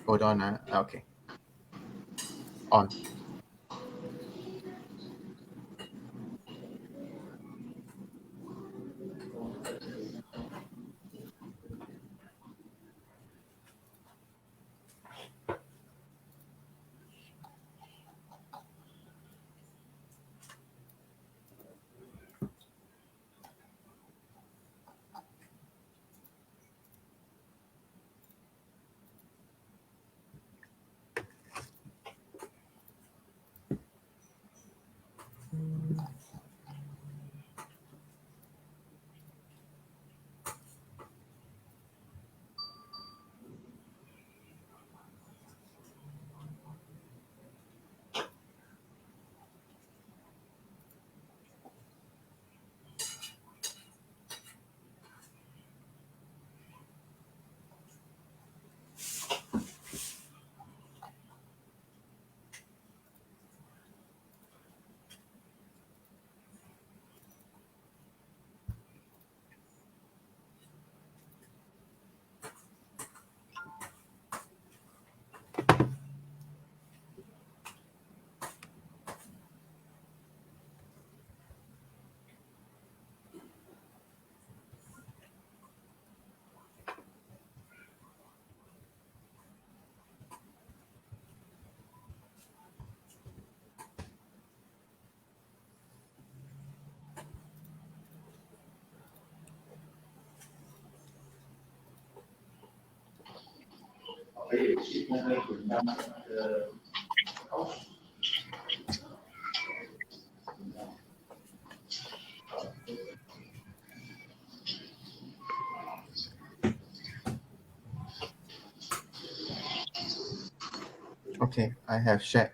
Hold on. Okay. On. Okay, I have shared.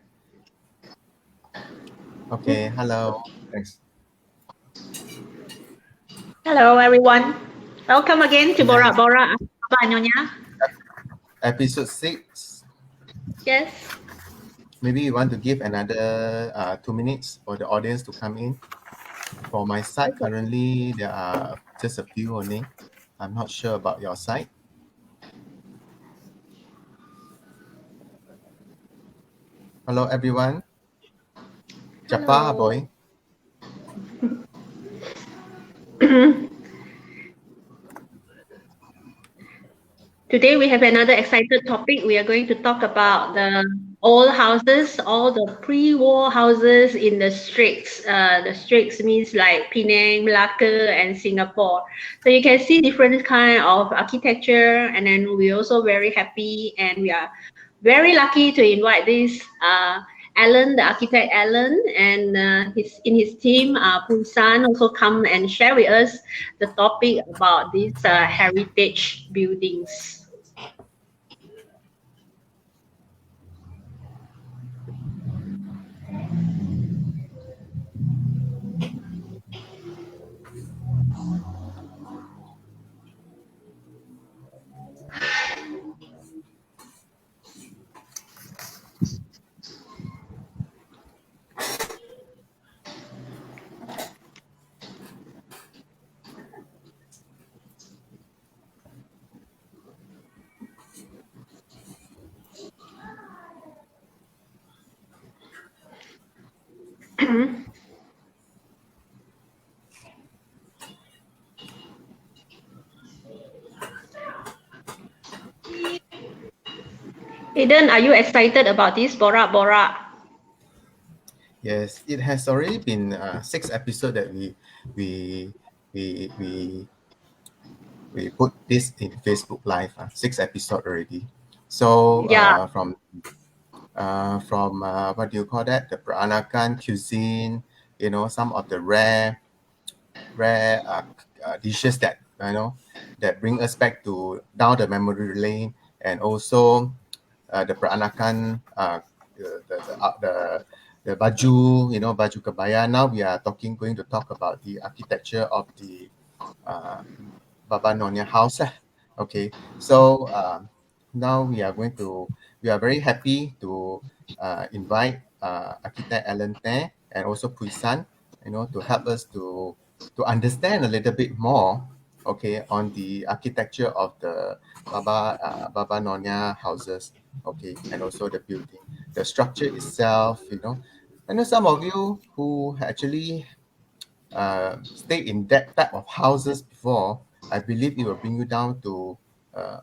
Okay, hello. Thanks. Hello, everyone. Welcome again to Yeah. Borak Borak Baba Nyonya. Episode 6. Yes. Maybe you want to give another 2 minutes for the audience to come in. For my side, currently there are just a few only. I'm not sure about your side. Hello, everyone. Japa, boy. Today we have another excited topic. We are going to talk about the old houses, all the pre-war houses in the Straits. The Straits means like Penang, Melaka, and Singapore. So you can see different kind of architecture, and then we're also very happy, and we are very lucky to invite this Alan, the architect Alan, and his team, Punsan, also come and share with us the topic about these heritage buildings. Aiden, are you excited about this Borak Borak? Yes, it has already been 6 episodes that we we we we put this in Facebook Live. 6 episodes already. So Yeah. from what do you call that? The Peranakan cuisine. Some of the rare dishes that that bring us back to down the memory lane, and also the Peranakan, the baju, baju kebaya. Now we are going to talk about the architecture of the Baba Nyonya house. Okay, so now we are very happy to invite architect Alan Teh and also Puisan, to help us to understand a little bit more okay, on the architecture of the Baba Nyonya houses, okay, and also the building, the structure itself, you know. I know some of you who actually stayed in that type of houses before. I believe it will bring you down to uh,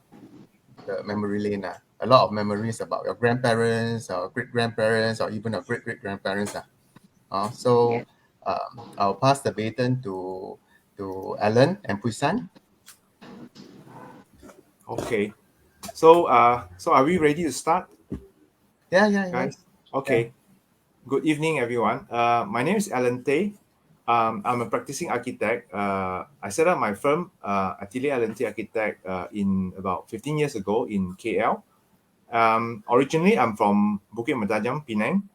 the memory lane. A lot of memories about your grandparents or great grandparents or even your great great grandparents. Yeah. So I'll pass the baton to Alan and Puisan. Okay. So are we ready to start, Yeah, yeah, yeah. guys? Okay. Good evening, everyone. My name is Alan Tay. I'm a practicing architect. I set up my firm, Atelier Alan Tay Architect, in about 15 years ago in KL. Originally, I'm from Bukit Mertajam, Penang.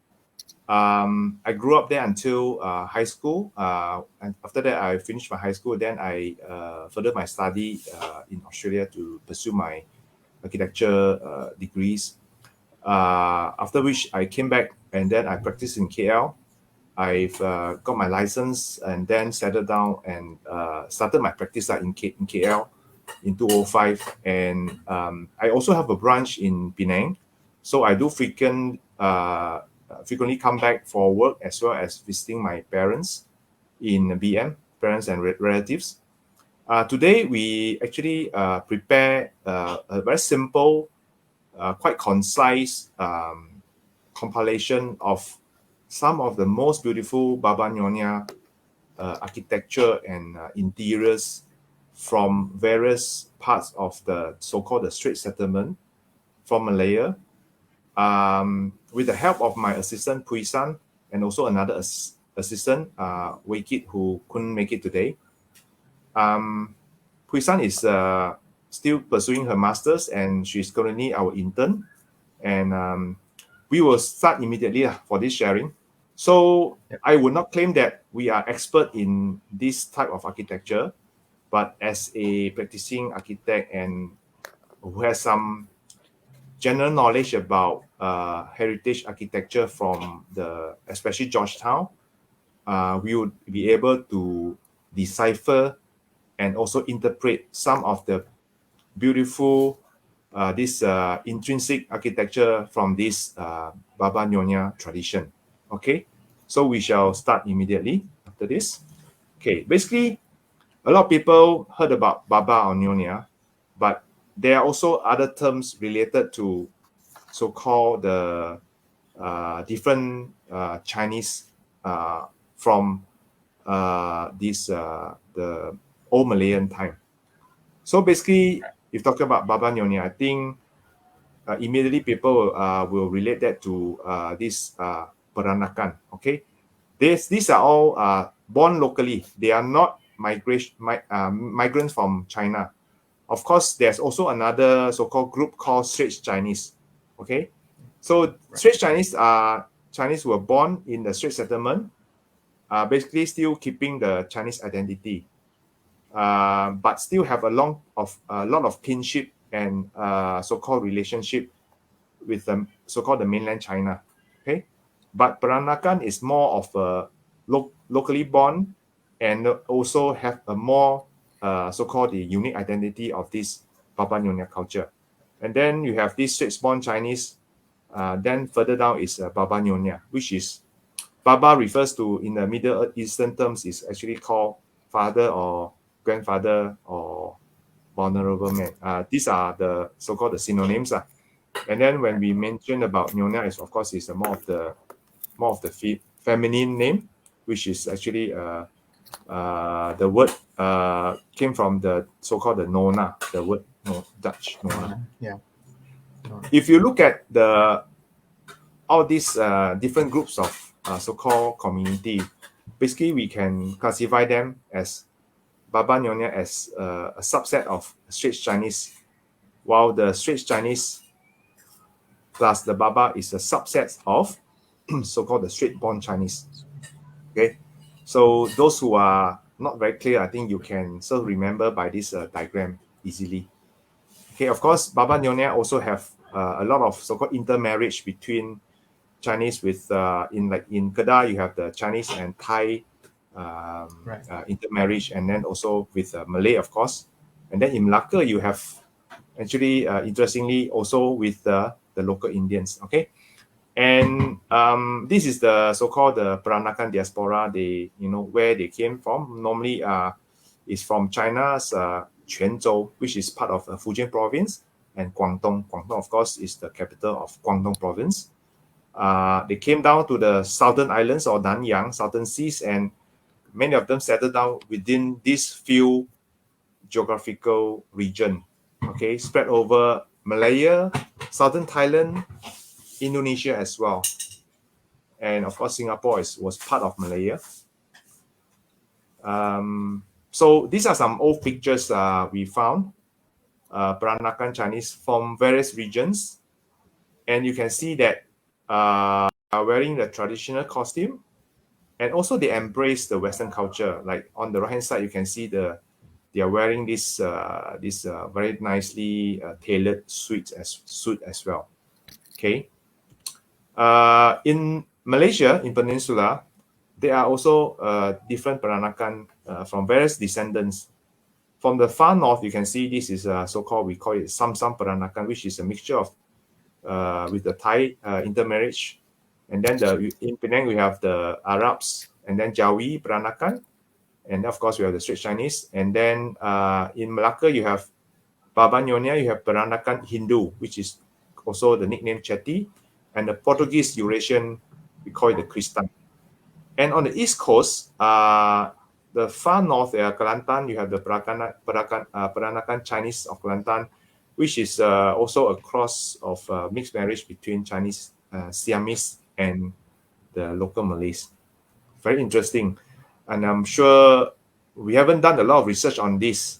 I grew up there until high school. And after that, I finished my high school. Then I furthered my study in Australia to pursue my architecture degrees. After which I came back and then I practiced in KL. I've got my license and then settled down and started my practice in KL in 2005. And I also have a branch in Penang. So I do frequently come back for work as well as visiting my parents in BM, parents and relatives. Today, we actually prepare a very simple, quite concise compilation of some of the most beautiful Baba Nyonya architecture and interiors from various parts of the so-called the Straits settlement from Malaya. With the help of my assistant Puisan and also another assistant Wakit who couldn't make it today. Puisan is still pursuing her masters and she's currently our intern. And we will start immediately for this sharing. So Yep. I would not claim that we are expert in this type of architecture, but as a practicing architect and who has some general knowledge about heritage architecture from especially Georgetown, we would be able to decipher and also interpret some of the beautiful this intrinsic architecture from this Baba Nyonya tradition. Okay, so we shall start immediately after this. Okay, basically, a lot of people heard about Baba or Nyonya, but there are also other terms related to so-called the different Chinese from the old Malayan time. So basically, if talking about Baba Nyonya, I think immediately people will relate that to this Peranakan. Okay, these are all born locally. They are not migrants from China. Of course, there's also another so-called group called Straits Chinese. Okay, so Right. Straits Chinese are Chinese who were born in the Straits settlement, basically still keeping the Chinese identity, but still have a lot of kinship and so-called relationship with the so-called the mainland China. Okay, but Peranakan is more of a locally born and also have a more so-called the unique identity of this Baba Nyonya culture. And then you have this Straits-born Chinese. Then further down is Baba Nyonya, which is Baba refers to in the Middle Eastern terms is actually called father or grandfather or vulnerable man. These are the so-called the synonyms. And then when we mention about Nyonya, is of course is more of the feminine name, which is actually the word came from the so-called the Nona, the word Dutch Nona. Yeah. No. If you look at all these different groups of so-called community, basically we can classify them as Baba Nyonya as a subset of Straits Chinese, while the Straits Chinese plus the Baba is a subset of so-called the straight-born Chinese. Okay, so those who are not very clear, I think you can still remember by this diagram easily. Okay, of course, Baba Nyonya also have a lot of so-called intermarriage between Chinese with in Kedah you have the Chinese and Thai intermarriage, and then also with Malay, of course. And then in Melaka, you have actually, interestingly, also with the local Indians. Okay, and this is the so-called the Peranakan diaspora. They, where they came from. Normally, is from China's Quanzhou, which is part of Fujian province, and Guangdong. Guangdong, of course, is the capital of Guangdong province. They came down to the southern islands or Nanyang, southern seas, and many of them settled down within this few geographical region. Okay, spread over Malaya, southern Thailand, Indonesia as well. And of course, Singapore was part of Malaya. So these are some old pictures we found, Peranakan Chinese from various regions. And you can see that are wearing the traditional costume, and also they embrace the Western culture. Like on the right hand side, you can see they are wearing this very nicely tailored suit as well. Okay. In Malaysia, in Peninsula, there are also different Peranakan from various descendants. From the far north, you can see this is so-called, we call it Sam Peranakan, which is a mixture of with the Thai intermarriage. And then in Penang, we have the Arabs, and then Jawi Peranakan. And of course, we have the Straits Chinese. And then in Melaka, you have Baba Nyonya, you have Peranakan Hindu, which is also the nickname Chetty. And the Portuguese Eurasian, we call it the Kristan. And on the East Coast, the far north, Kelantan, you have the Peranakan Chinese of Kelantan, which is also a cross of mixed marriage between Chinese Siamese and the local Malays. Very interesting. And I'm sure we haven't done a lot of research on this.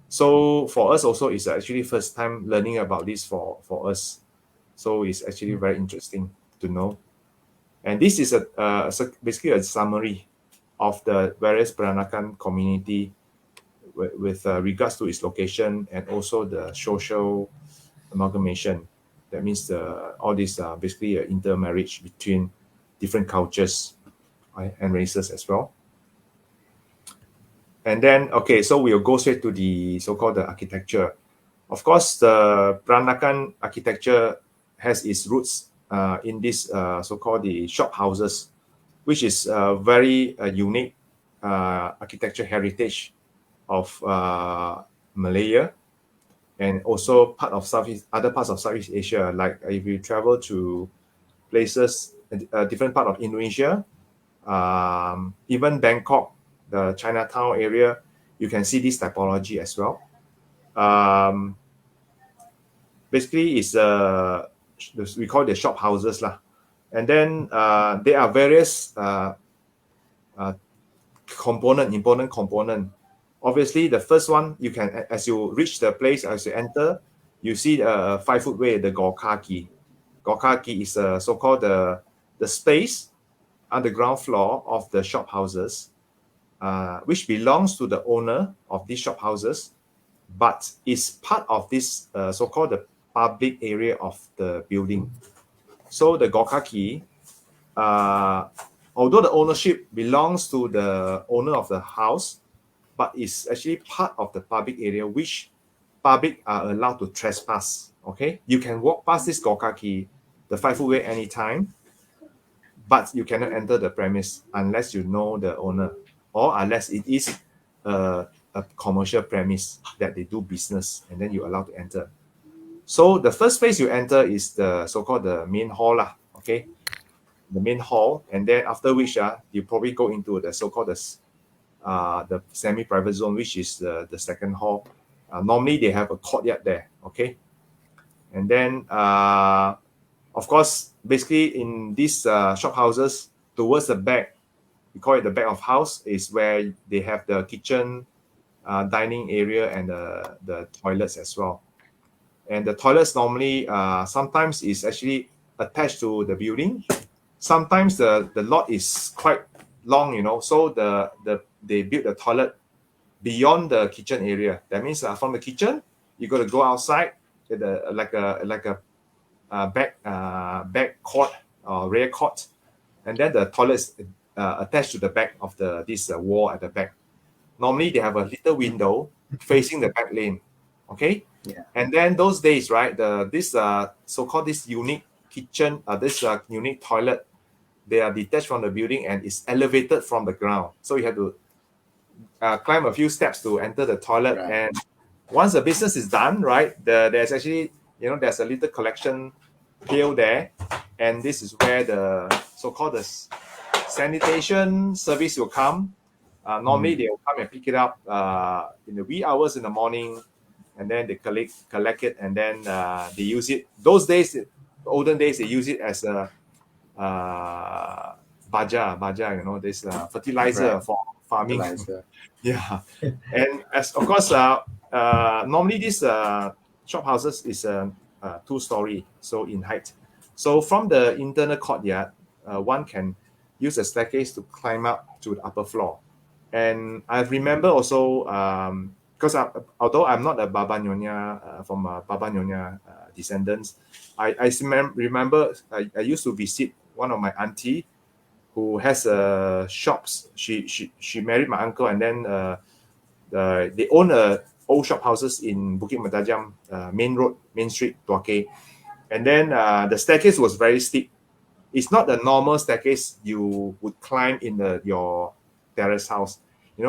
So for us also, it's actually first time learning about this for us. So it's actually very interesting to know. And this is basically a summary of the various Peranakan community with regards to its location and also the social amalgamation. That means all this basically intermarriage between different cultures and races as well. And then, okay, so we'll go straight to the so-called the architecture. Of course, the Peranakan architecture has its roots in this so-called the shop houses, which is very unique architecture heritage of Malaya, and also other parts of Southeast Asia. Like if you travel to places, different part of Indonesia, even Bangkok, the Chinatown area, you can see this typology as well. Basically, it's we call it the shop houses lah. And then there are various important component. Obviously, the first one, you can, as you reach the place, as you enter, you see a 5-foot way, the Gorkaki. Gorkaki is so-called the space on the ground floor of the shop houses, which belongs to the owner of these shop houses, but is part of this so-called the public area of the building. So the Gorkaki, although the ownership belongs to the owner of the house, but it's actually part of the public area, which public are allowed to trespass. Okay, you can walk past this Gorkaki, the 5-foot way, anytime, but you cannot enter the premise unless you know the owner, or unless it is a commercial premise that they do business, and then you're allowed to enter. So the first place you enter is the so-called the main hall lah. Okay, the main hall, and then after which you probably go into the so-called the semi-private zone, which is the second hall. Normally they have a courtyard there. Okay, and then of course, basically in these shop houses, towards the back, we call it the back of house, is where they have the kitchen, dining area, and the toilets as well. And the toilets normally sometimes is actually attached to the building. Sometimes the lot is quite long, so they build the toilet beyond the kitchen area. That means from the kitchen, you got to go outside, like a back court or rear court, and then the toilet is attached to the back of this wall at the back. Normally, they have a little window facing the back lane. Okay. Yeah. And then those days, right? This so-called this unique kitchen, this unique toilet, they are detached from the building and is elevated from the ground. So you have to climb a few steps to enter the toilet. Right. And once the business is done, right? There's actually, there's a little collection pail there, and this is where the so-called the sanitation service will come. Normally, they will come and pick it up in the wee hours in the morning, and then they collect it, and then they use it. Those days, olden days, they use it as a baja, this fertilizer Right. for farming. Fertilizer. Yeah, and as of course, normally these shop houses is 2-story, so in height. So from the internal courtyard, one can use a staircase to climb up to the upper floor. And I remember also, because although I'm not a Baba Nyonya from Baba Nyonya descendants, I remember I used to visit one of my auntie who has shops. She married my uncle, and then they own old shop houses in Bukit Mertajam Main Street, Tuake. And then the staircase was very steep. It's not the normal staircase you would climb in your terrace house.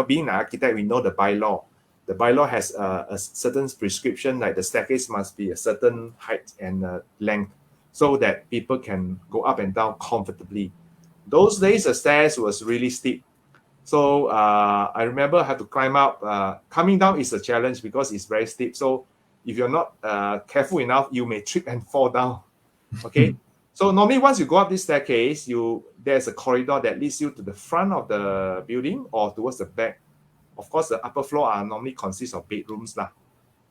Being an architect, we know the bylaw. The bylaw has a certain prescription, like the staircase must be a certain height and length, so that people can go up and down comfortably. Those days, the stairs was really steep. So I remember I had to climb up. Coming down is a challenge because it's very steep. So if you're not careful enough, you may trip and fall down. Okay. So normally once you go up this staircase, there's a corridor that leads you to the front of the building or towards the back. Of course, the upper floor normally consists of bedrooms lah.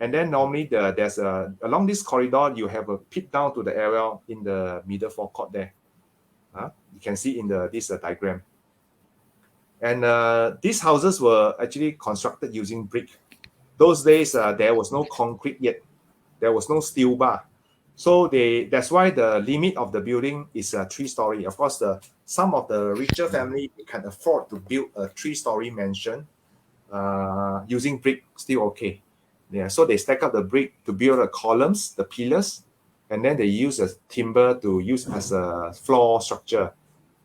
And then normally there's along this corridor, you have a peep down to the area in the middle forecourt there. You can see in this diagram. And these houses were actually constructed using brick. Those days, there was no concrete yet. There was no steel bar. So that's why the limit of the building is 3-story. Of course, some of the richer family can afford to build a 3-story mansion using brick, still okay. Yeah, so they stack up the brick to build the columns, the pillars, and then they use a timber to use as a floor structure.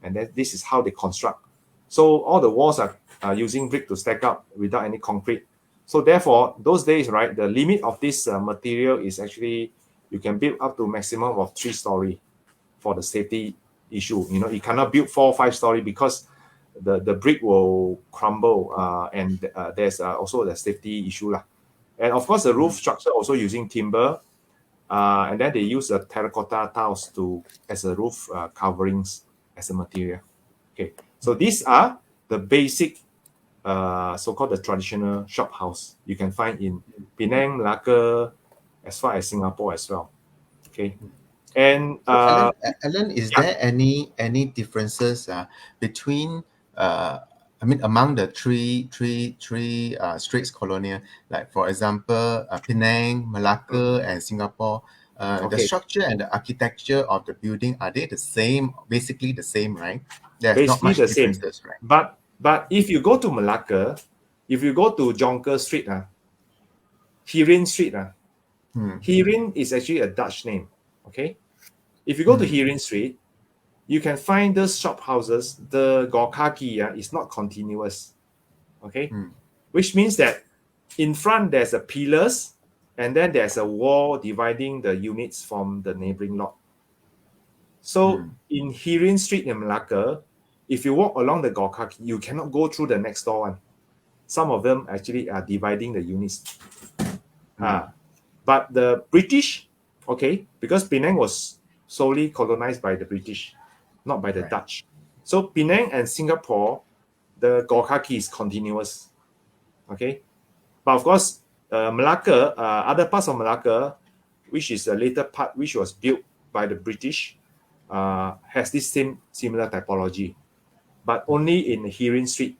And then this is how they construct. So all the walls are using brick to stack up without any concrete. So therefore, those days, right, the limit of this material is actually you can build up to maximum of 3-story for the safety issue. You cannot build 4 or 5-story because the brick will crumble, and there's also the safety issue lah. And of course, the roof structure also using timber, and then they use the terracotta tiles as a roof coverings as a material. Okay, so these are the basic, so-called the traditional shop house you can find in Penang, Melaka, as far as Singapore as well. Okay, and Alan, is there any differences between among the three Straits colonial, like for example Penang, Malacca, and Singapore? The structure and the architecture of the building, are they the same? Basically the same, right? There's not basically much the same. differences, right? But if you go to Malacca, if you go to Jonker Street, Hirin Street, Hirin is actually a Dutch name. Okay, if you go to Hirin Street, you can find those shop houses. The Gorkaki is not continuous. Okay, which means that in front there's a pillars, and then there's a wall dividing the units from the neighboring lot. So in Hirin Street in Melaka, if you walk along the Gorkaki, you cannot go through the next door one. Some of them actually are dividing the units. But the British, okay, because Penang was solely colonized by the British, not by the Dutch. So Penang and Singapore, the Gorkaki is continuous. Okay, but of course, Melaka, other parts of Melaka, which is a later part, which was built by the British, has this similar typology, but only in Hirin Street.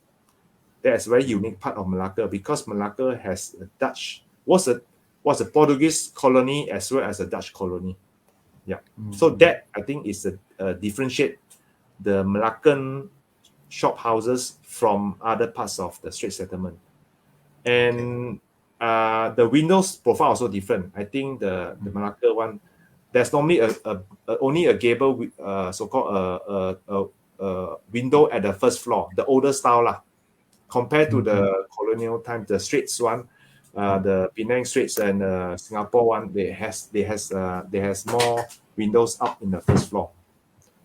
That's a very unique part of Melaka because Melaka has a Dutch, was a Portuguese colony as well as a Dutch colony. Yeah. So that I think is a differentiate the Melacan shop houses from other parts of the Straits settlement. And the windows profile also different. I think the Melaka one, there's normally only a gable, so-called a window at the first floor, the older style lah. Compared to the colonial time, the Straits one, the Penang Straits and Singapore one, they has more windows up in the first floor.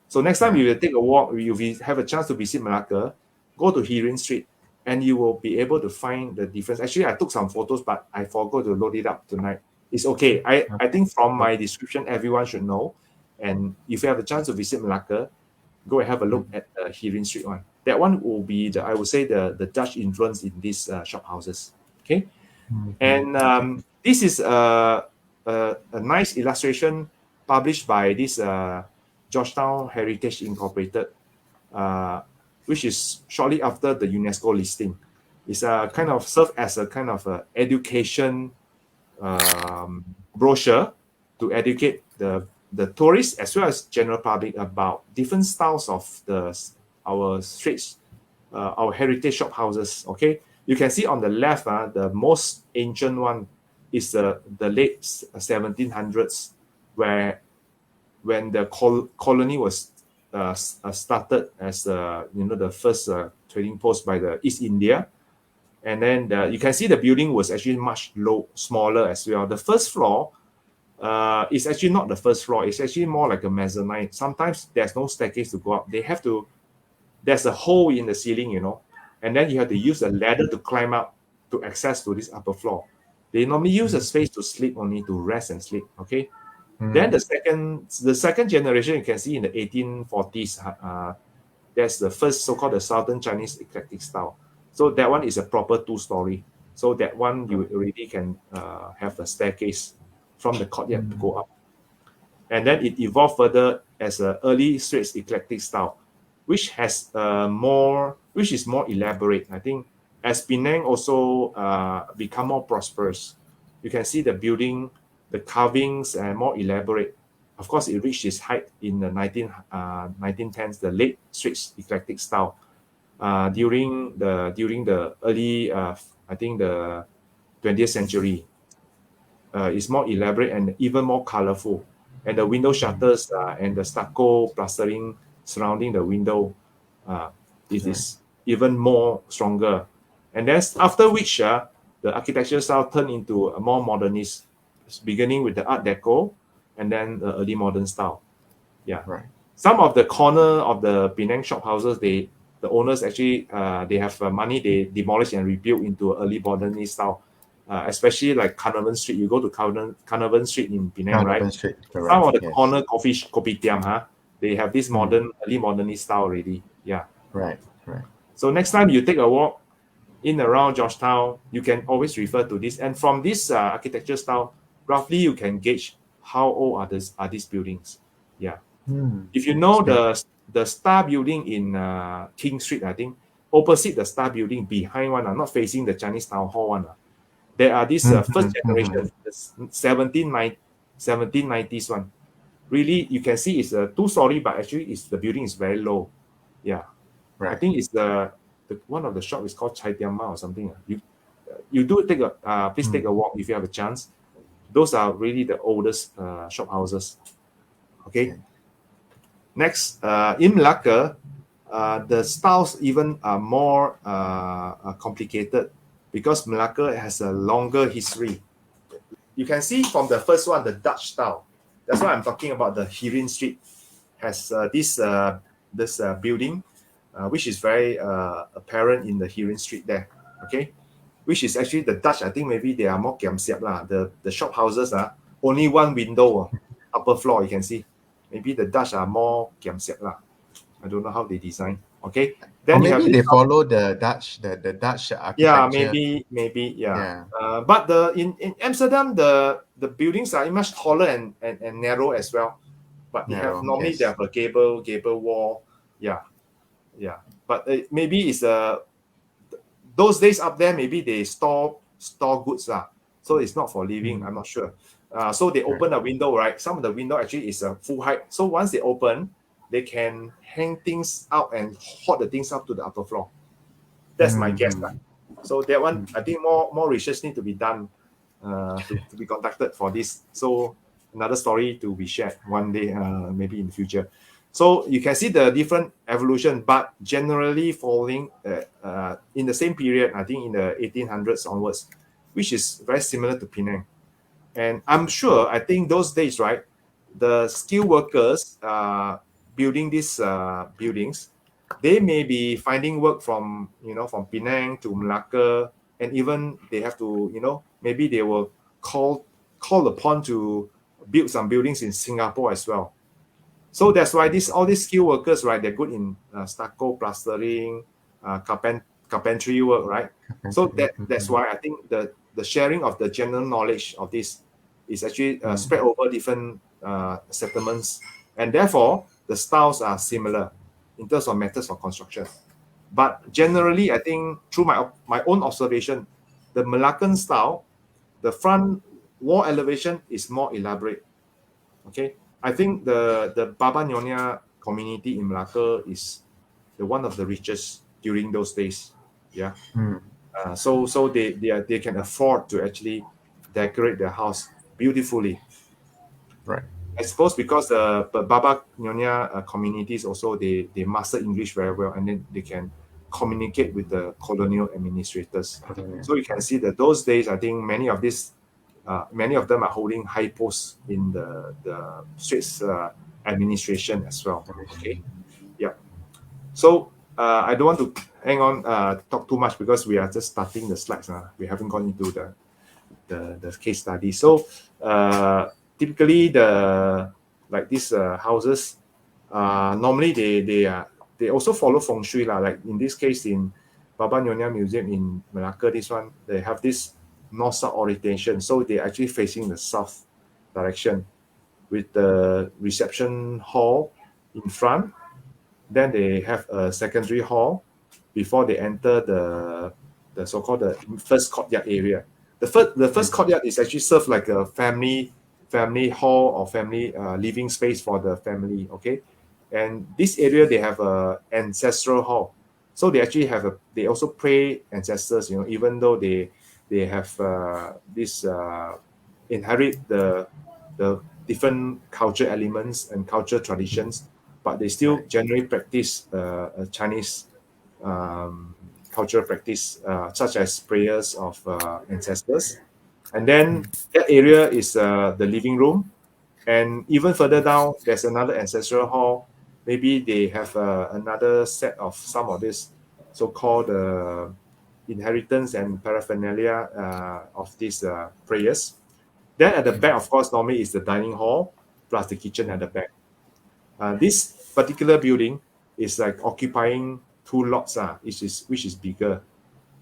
So next time you will take a walk, you will have a chance to visit Melaka, go to Heritage Street, and you will be able to find the difference. Actually, I took some photos, but I forgot to load it up tonight. It's okay. I think from my description, everyone should know. And if you have a chance to visit Melaka, go and have a look at the Heritage Street one. That one will be I would say the Dutch influence in these shop houses. Okay, and this is a nice illustration published by this Georgetown Heritage Incorporated, which is shortly after the UNESCO listing. It's a kind of serve as a kind of education brochure to educate the tourists as well as general public about different styles of our streets, our heritage shop houses. Okay, you can see on the left, the most ancient one is the late 1700s, when the colony was started as the first trading post by the East India. And then you can see the building was actually much smaller as well. The first floor is actually not the first floor. It's actually more like a mezzanine. Sometimes there's no staircase to go up. There's a hole in the ceiling, and then you have to use a ladder to climb up to access to this upper floor. They normally use a space to sleep only, to rest and sleep. Okay. Then the second generation, you can see in the 1840s, that's the first so-called the Southern Chinese eclectic style. So that one is a proper 2-story. So that one you already can have a staircase from the courtyard to go up. And then it evolved further as an early Straits eclectic style, which is more elaborate. I think as Penang also become more prosperous, you can see the building, the carvings are more elaborate. Of course, it reached its height in the 1910s, the late Straits eclectic style. During the early, I think the 20th century, is more elaborate and even more colorful. And the window shutters and the stucco plastering surrounding the window, it is even more stronger. And then after which the architecture style turned into a more modernist, beginning with the Art Deco and then the early modern style. Yeah. Right. Some of the corner of the Penang shop houses, the owners actually they have money, they demolish and rebuild into early modernist style. Especially like Carnarvon Street. You go to Carnarvon Street in Penang, right? Street, correct. Some of the corner kopitiam, they have this early modernist style already. Yeah. Right. So next time you take a walk in around Georgetown, you can always refer to this. And from this architecture style, roughly you can gauge how old are these buildings. Yeah. If you know the Star Building in King Street, I think opposite the Star Building, behind one, not facing the Chinese Town Hall one. There are this first generation, the 1790s one. Really, you can see it's a 2-story, but actually the building is very low. Yeah. Right. I think it's the one of the shop is called Chai Tiam Ma or something. You do take please take a walk if you have a chance. Those are really the oldest shop houses. Okay. Next, in Melaka, the styles even are more complicated because Melaka has a longer history. You can see from the first one, the Dutch style. That's why I'm talking about. The Heritage Street has this building, which is very apparent in the Heritage Street there. Okay, which is actually the Dutch. I think maybe they are more kiam siap lah. The shop houses are only one window, upper floor. You can see. Maybe the Dutch are more kiam siap lah. I don't know how they design. Okay, then maybe they follow the Dutch architecture. Yeah, maybe yeah. But in Amsterdam, the buildings are much taller and narrow as well. But they have a gable wall. Yeah. But maybe it's those days up there. Maybe they store goods lah. So it's not for living. I'm not sure. So they open a window, right? Some of the window actually is a full height. So once they open, they can hang things out and hot the things up to the upper floor. That's my guess. So that one, I think more research need to be done to be conducted for this. So another story to be shared one day, maybe in the future. So you can see the different evolution, but generally following in the same period, I think in the 1800s onwards, which is very similar to Penang. And I'm sure, I think those days, right, the skilled workers building these buildings, they may be finding work from, from Penang to Melaka, and even they have to, maybe they will call upon to build some buildings in Singapore as well. So that's why all these skilled workers, right, they're good in stucco, plastering, carpentry work, right? So that's why I think the sharing of the general knowledge of this is actually spread over different settlements, and therefore the styles are similar in terms of methods of construction. But generally, I think through my own observation, the Melakan style, the front wall elevation is more elaborate. Okay, I think the Baba Nyonya community in Melaka is the one of the richest during those days. Yeah. So they can afford to actually decorate their house beautifully. Right. I suppose because the Baba Nyonya communities also they master English very well, and then they can communicate with the colonial administrators. So you can see that those days, I think many of them are holding high posts in the Straits administration as well. Okay, yeah. So I don't want to talk too much because we are just starting the slides. We haven't gone into the case study. So typically these houses, normally they also follow feng shui lah. Like in this case in Baba Nyonya Museum in Melaka, this one they have this north-south orientation, so they're actually facing the south direction with the reception hall in front. Then they have a secondary hall before they enter the so-called the first courtyard area. The first courtyard is actually served like a family hall or family living space for the family. Okay, and this area they have a ancestral hall, so they actually they also pray ancestors. Even though they have this inherit the different culture elements and culture traditions, but they still generally practice a Chinese cultural practice, such as prayers of ancestors. And then that area is the living room. And even further down, there's another ancestral hall. Maybe they have another set of some of this so-called inheritance and paraphernalia of these prayers. Then at the back, of course, normally is the dining hall plus the kitchen at the back. This particular building is like occupying two lots, which is bigger.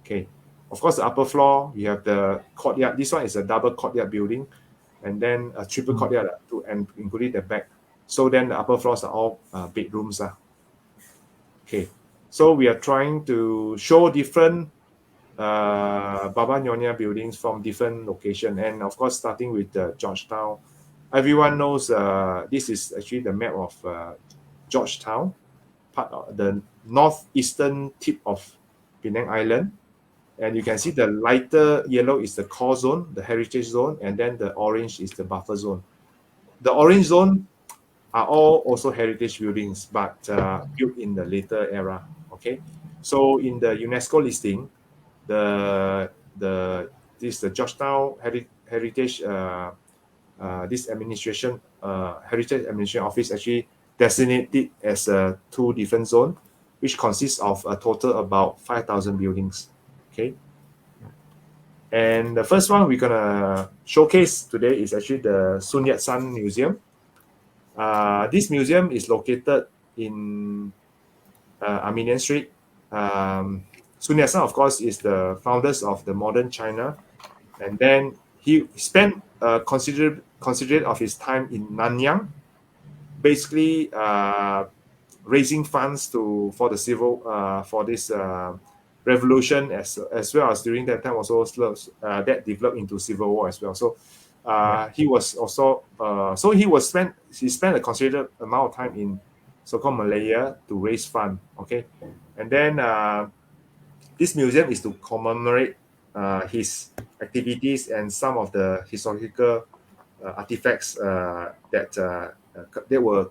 Okay. Of course, the upper floor, you have the courtyard. This one is a double courtyard building, and then a triple courtyard and including the back. So then the upper floors are all bedrooms. Okay. So we are trying to show different Baba Nyonya buildings from different locations, and of course, starting with Georgetown. Everyone knows this is actually the map of Georgetown, part of the northeastern tip of Penang Island. And you can see the lighter yellow is the core zone, the heritage zone, and then the orange is the buffer zone. The orange zone are all also heritage buildings, but built in the later era. Okay, so in the UNESCO listing, the Georgetown Heritage this administration Heritage Administration Office actually designated as two different zones, which consists of a total about 5,000 buildings. Okay, and the first one we're gonna showcase today is actually the Sun Yat-sen Museum. This museum is located in Armenian Street. Sun Yat-sen, of course, is the founders of the modern China, and then he spent considerate of his time in Nanyang, basically raising funds for the civil for this revolution, as well as during that time also that developed into civil war as well. So he was also he spent a considerable amount of time in so-called Malaya to raise fund. Okay, and then this museum is to commemorate his activities and some of the historical artifacts that were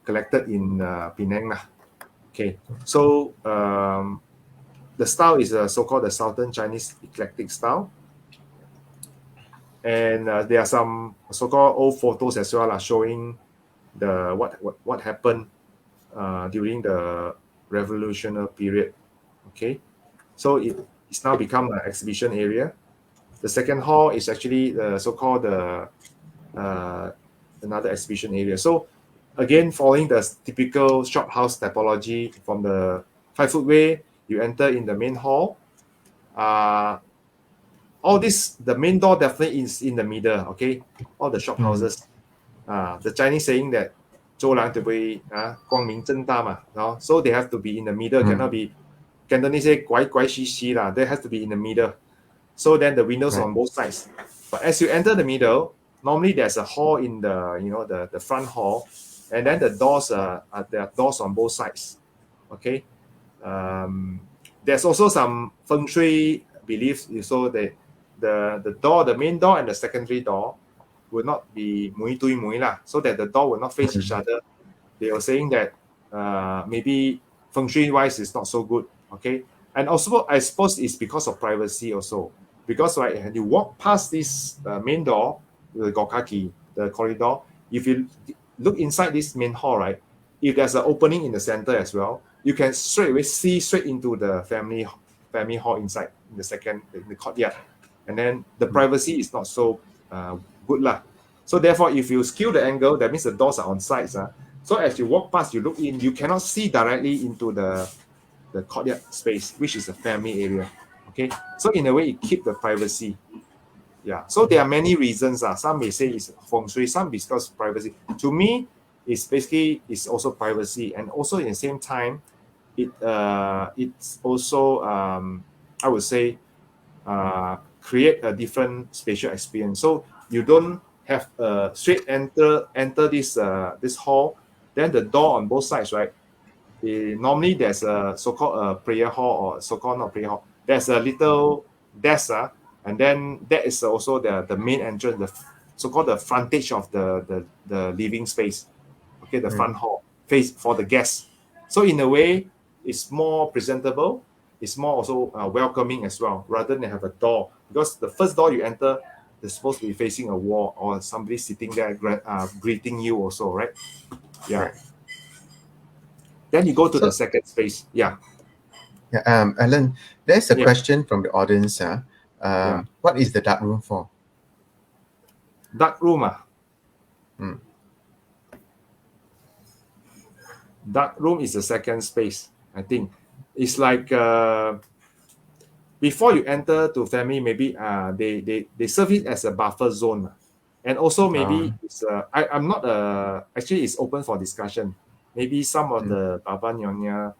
collected in Penang. Okay, so the style is so-called the Southern Chinese eclectic style. And there are some so-called old photos as well, showing the what happened during the revolutionary period. Okay, so it's now become an exhibition area. The second hall is actually the so-called another exhibition area. So again, following the typical shophouse typology from the 5 footway, you enter in the main hall. All this, the main door definitely is in the middle. Okay, all the shop houses. The Chinese saying that 周廊对不对光明正大嘛, so they have to be in the middle, cannot be Cantonese say 拐拐兮兮 lah. They have to be in the middle. So then the windows on both sides. But as you enter the middle, normally there's a hall in the the front hall, and then the doors there are doors on both sides. Okay, there's also some feng shui beliefs. So the door, the main door and the secondary door will not be mui tui mui lah, so that the door will not face each other. They were saying that maybe feng shui wise is not so good. Okay, and also I suppose it's because of privacy also, because right, when you walk past this main door, the gokaki, the corridor, if you look inside this main hall, right, if there's an opening in the center as well, you can straight away see straight into the family hall inside in the courtyard, and then the privacy is not so good lah. So therefore, if you skew the angle, that means the doors are on sides. So as you walk past, you look in, you cannot see directly into the courtyard space, which is the family area. Okay, so in a way, it keeps the privacy. Yeah, so there are many reasons. Some may say it's feng shui, some because privacy. To me, it's also privacy, and also in the same time, it's also I would say create a different spatial experience. So you don't have a straight enter this hall, then the door on both sides, right? Normally there's a so-called a prayer hall, or so-called not prayer hall. There's a little desk, and then that is also the main entrance, the so-called the frontage of the living space. Okay, the front hall face for the guests. So in a way, it's more presentable. It's more also welcoming as well, rather than have a door, because the first door you enter is supposed to be facing a wall or somebody sitting there greeting you also, right? Yeah. Right. Then you go to the second space. Yeah. Yeah, Alan, there's a question from the audience. What is the dark room for? Dark room, Dark room is the second space, I think. It's like before you enter to family, maybe they serve it as a buffer zone, and also maybe it's I'm not actually it's open for discussion. Maybe some of the Baba Nyonya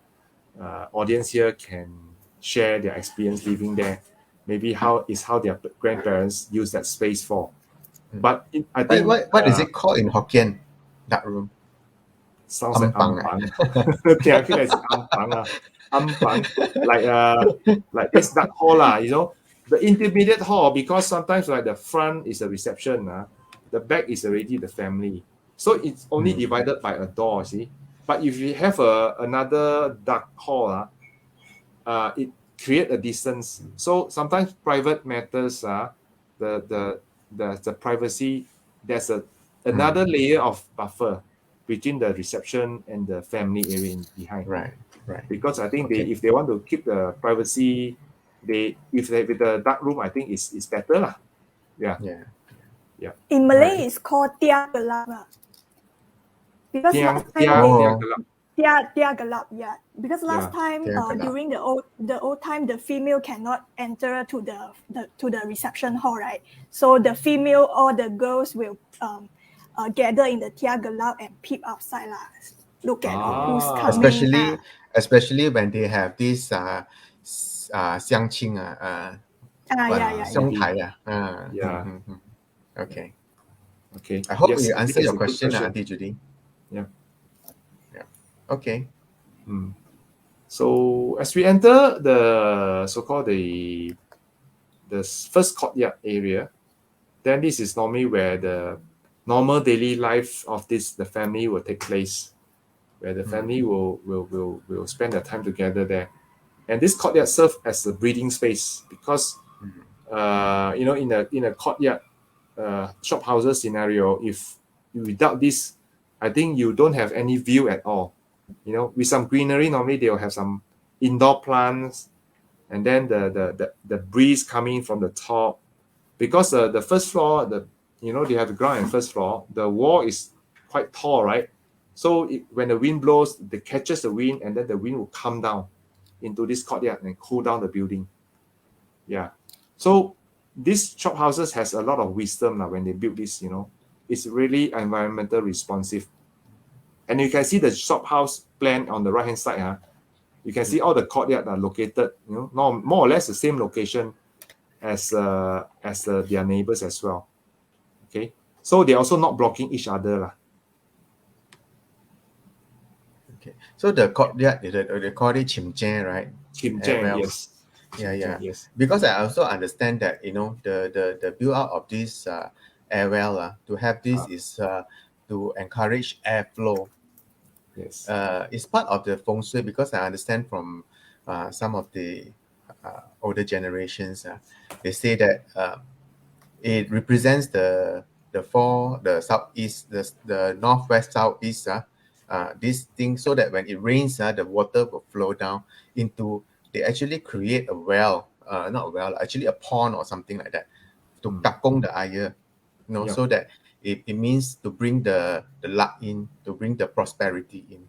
audience here can share their experience living there. Maybe how their grandparents use that space for. But I think what is it called in Hokkien? Dark room. Sounds like ampang. Yeah, I feel like it's ampang. Ampang, like this dark hall the intermediate hall, because sometimes like the front is a reception, the back is already the family, so it's only divided by a door. See, but if you have another dark hall, it create a distance. So sometimes private matters, the privacy, there's another layer of buffer between the reception and the family area behind. Right. Because I think if they want to keep the privacy, with the dark room, I think it's better lah. Yeah. In Malay, it's called Tia Gelap. Because last time Tia Gelap, yeah. Because last time during the old time, the female cannot enter to the reception hall, right? So the female or the girls will gather in the Tia Gelap and peep outside lah. Look at who's coming. Especially when they have this 相亲相台 Okay. I hope we answer your question, Auntie Judy. Yeah. Okay. So as we enter the so-called the first courtyard area, then this is normally where the normal daily life of the family will take place, where the family will spend their time together there. And this courtyard serves as a breathing space because in a courtyard shop houses scenario, if without this, I think you don't have any view at all. With some greenery, normally they will have some indoor plants, and then the breeze coming from the top, because the first floor, they have the ground and first floor, the wall is quite tall, right? So when the wind blows, it catches the wind, and then the wind will come down into this courtyard and cool down the building. Yeah. So these shop houses has a lot of wisdom when they build this. It's really environmental responsive. And you can see the shop house plan on the right hand side. You can see all the courtyard are located, more or less the same location as their neighbors as well. Okay, so they're also not blocking each other. Okay, so the courtyard, they call it Chimchen, right? Chimchen, yes. Yeah. Yes. Because I also understand that the build out of this airwell to have this is to encourage airflow. Yes. It's part of the feng shui, because I understand from some of the older generations. They say that it represents the southeast, the northwest southeast. This thing, so that when it rains, the water will flow down into. They actually create a well, not a well, actually a pond or something like that, to takong the air, so that it means to bring the luck in, to bring the prosperity in.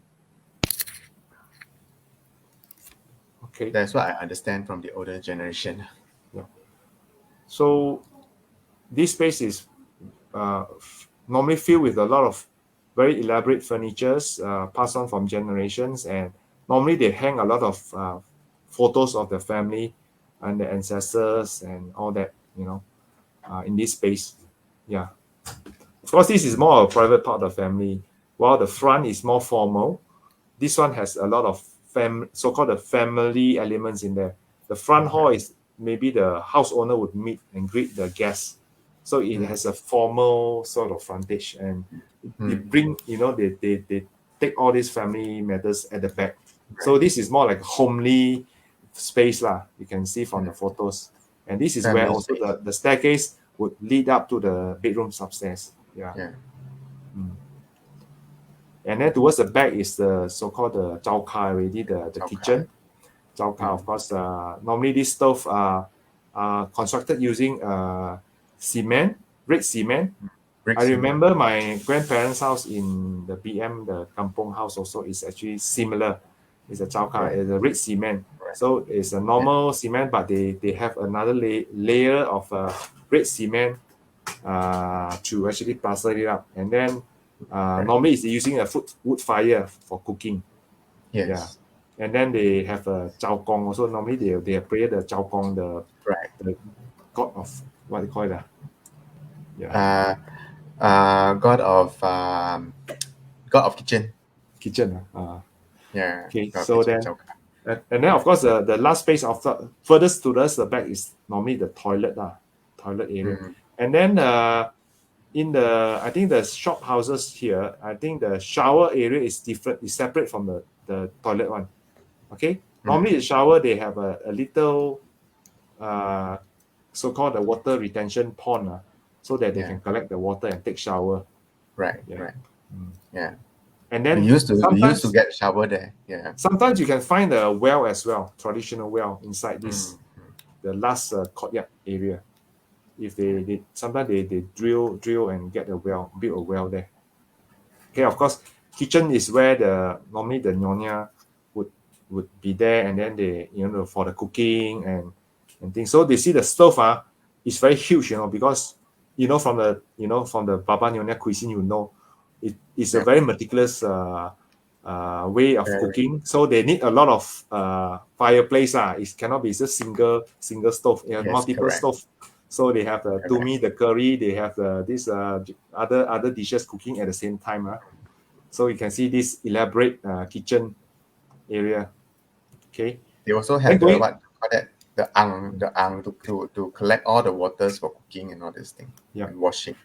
Okay. That's what I understand from the older generation. Yeah. So this space is normally filled with a lot of very elaborate furnitures passed on from generations, and normally they hang a lot of photos of the family and the ancestors and all that, in this space. Yeah. Of course, this is more a private part of the family, while the front is more formal. This one has a lot of so-called the family elements in there. The front hall is maybe the house owner would meet and greet the guests. So it has a formal sort of frontage, and they bring, they take all these family matters at the back. So this is more like a homely space you can see from the photos. And this is Family where also the staircase would lead up to the bedrooms upstairs. Yeah. And then towards the back is the so-called the zhao ka already, the kitchen. Zhao ka, of course, normally these stove are constructed using cement, red cement. I remember my grandparents' house in the BM, the Kampong house also is actually similar. It's a zhao ka, it's a red cement. So it's a normal cement, but they have another layer of red cement to actually plaster it up. And then normally it's using a wood fire for cooking. Yes. Yeah. And then they have a zhao gong also. Normally they pray the zhao gong, the god of what they call it. Yeah. God of kitchen. Kitchen. Yeah. Okay. God So kitchen, then, and then of course the last space of furthest to the back is normally the toilet area. And then I think the shop houses here, I think the shower area is different, is separate from the toilet one. Okay. Normally the shower, they have a little so-called the water retention pond, so that they can collect the water and take shower. Right. Yeah. And then we used to get shower there. Yeah. Sometimes you can find a well as well, traditional well inside this the last courtyard area. If they sometimes they drill and get build a well there. Okay, of course, kitchen is where normally the nyonya would be there, and then they for the cooking and things. So they see the stove is very huge, because from the Baba Nyonya cuisine, it is a very meticulous way of cooking. So they need a lot of fireplace. It cannot be just single stove. Yes, multiple stove. So they have the curry, they have this other dishes cooking at the same time. So you can see this elaborate kitchen area. Okay. They also Then have the going, what that the ang to collect all the waters for cooking and all this thing. Yeah. And washing.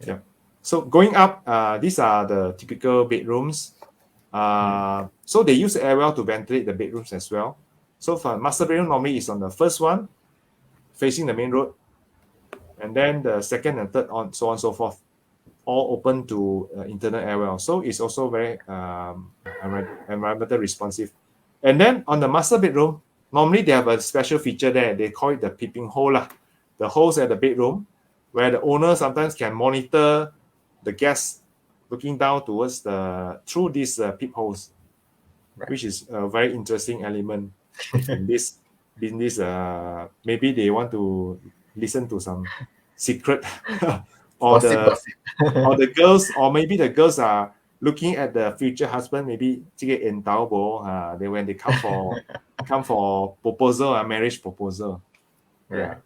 Yeah. So going up, these are the typical bedrooms. So they use air well to ventilate the bedrooms as well. So for master bedroom, normally is on the first one, facing the main road, and then the second and third on so on and so forth, all open to internal air well. So it's also very environmental responsive. And then on the master bedroom, normally they have a special feature there. They call it the peeping hole lah. The holes at the bedroom, where the owner sometimes can monitor the guests looking down towards through these peepholes, which is a very interesting element in this. Maybe they want to listen to some secret or the girls, or maybe the girls are looking at the future husband. Maybe they when they come for proposal, marriage proposal. Right. Yeah.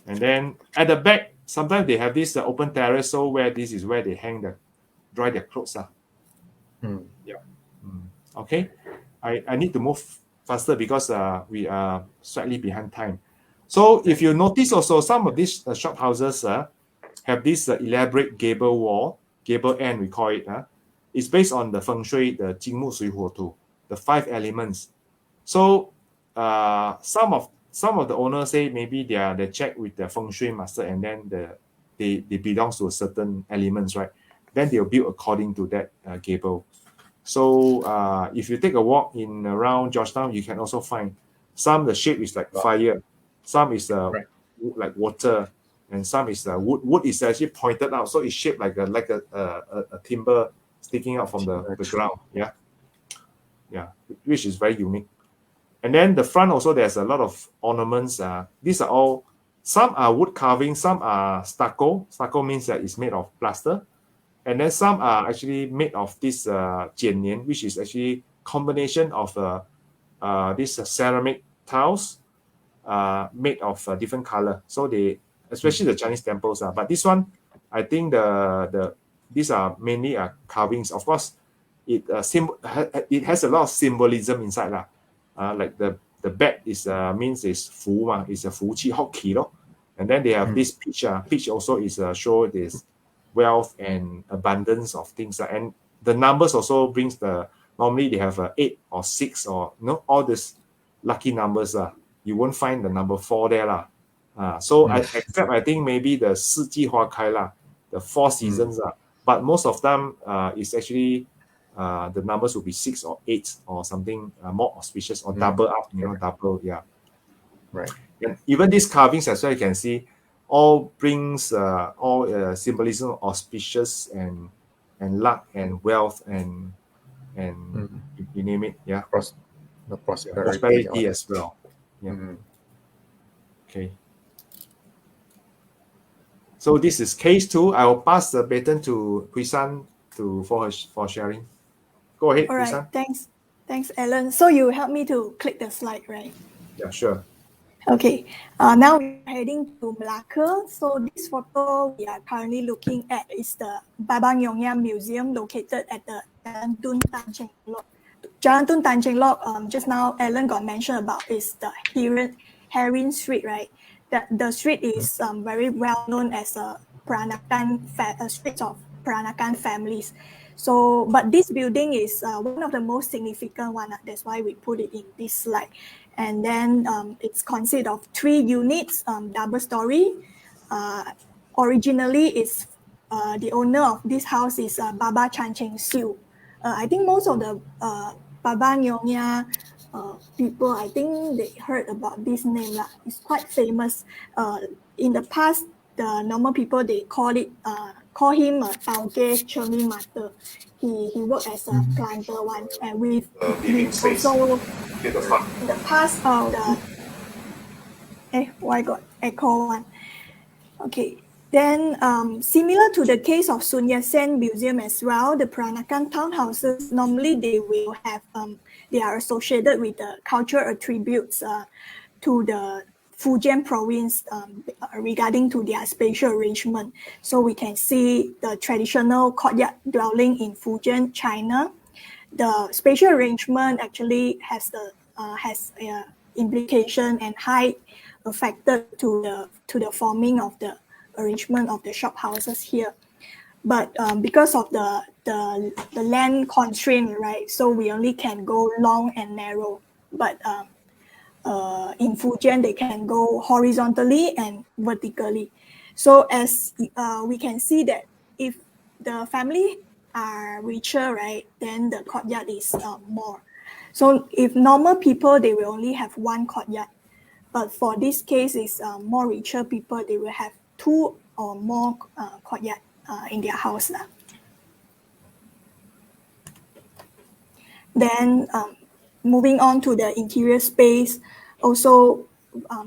And then at the back, sometimes they have this open terrace, so this is where they dry their clothes. Yeah. Okay. I need to move faster because we are slightly behind time. So if you notice also, some of these shop houses have this elaborate gable end, we call it. It's based on the feng shui, the 金木水火土, the 5 elements. So some of the owners say maybe they check with the feng shui master, and then they belong to certain elements, right? Then they'll build according to that gable. So if you take a walk in around Georgetown, you can also find some the shape is like fire, some is like water, and some is wood. Wood is actually pointed out, so it's shaped like a timber sticking out from the ground. Yeah, which is very unique. And then the front also, there's a lot of ornaments. These are all, some are wood carving, some are stucco. Stucco means that it's made of plaster. And then some are actually made of this 剪黏, which is actually combination of these ceramic tiles made of different color. So they, especially the Chinese temples, but this one, I think these are mainly carvings. Of course, it has a lot of symbolism inside lah. Like the bat is means is 福嘛, is a 福气 hockey咯. And then they have this peach. Peach also is show this wealth and abundance of things, and the numbers also brings normally they have 8 or 6 or all these lucky numbers. You won't find the number 4 there lah. Except I think maybe the 四季花开 lah, the 4 seasons but most of them is actually the numbers will be 6 or 8 or something more auspicious, or double up, double. Yeah, right. And even these carvings as well, you can see all brings all symbolism of auspicious and luck and wealth and you name it. Yeah, the prosperity as well. Yeah. Okay. So this is case 2. I will pass the baton to Prisca for sharing. Go ahead. All right. Prisca. Thanks, Alan. So you help me to click the slide, right? Yeah, sure. Okay, now we're heading to Melaka. So this photo we are currently looking at is the Baba Nyonya Museum located at the Jalan Tun Tan Cheng Lok. Jalan Tun Tan Cheng Lok, just now Alan got mentioned about is the Herin Street, right? The street is very well known as a Peranakan street of Peranakan families. So, but this building is one of the most significant one. That's why we put it in this slide. And then it's consist of 3 units, double story. Originally, it's the owner of this house is Baba Chan Cheng Siu. I think most of the Baba Nyonya people, I think they heard about this name lah. It's quite famous. In the past, the normal people they call him Tauge Chemi Master. He worked as a planter one, and with also in the past why got echo one? Okay. Then similar to the case of Sun Yat-sen Museum as well, the Peranakan townhouses normally they will have they are associated with the cultural attributes to the Fujian province regarding to their spatial arrangement. So we can see the traditional courtyard dwelling in Fujian, China. The spatial arrangement actually has implication and high factor to the forming of the arrangement of the shop houses here. But because of the land constraint, right? So we only can go long and narrow. But in Fujian, they can go horizontally and vertically. So as we can see that if the family are richer, right, then the courtyard is more. So if normal people, they will only have one courtyard. But for this case, is more richer people, they will have two or more courtyard in their house. Then moving on to the interior space, also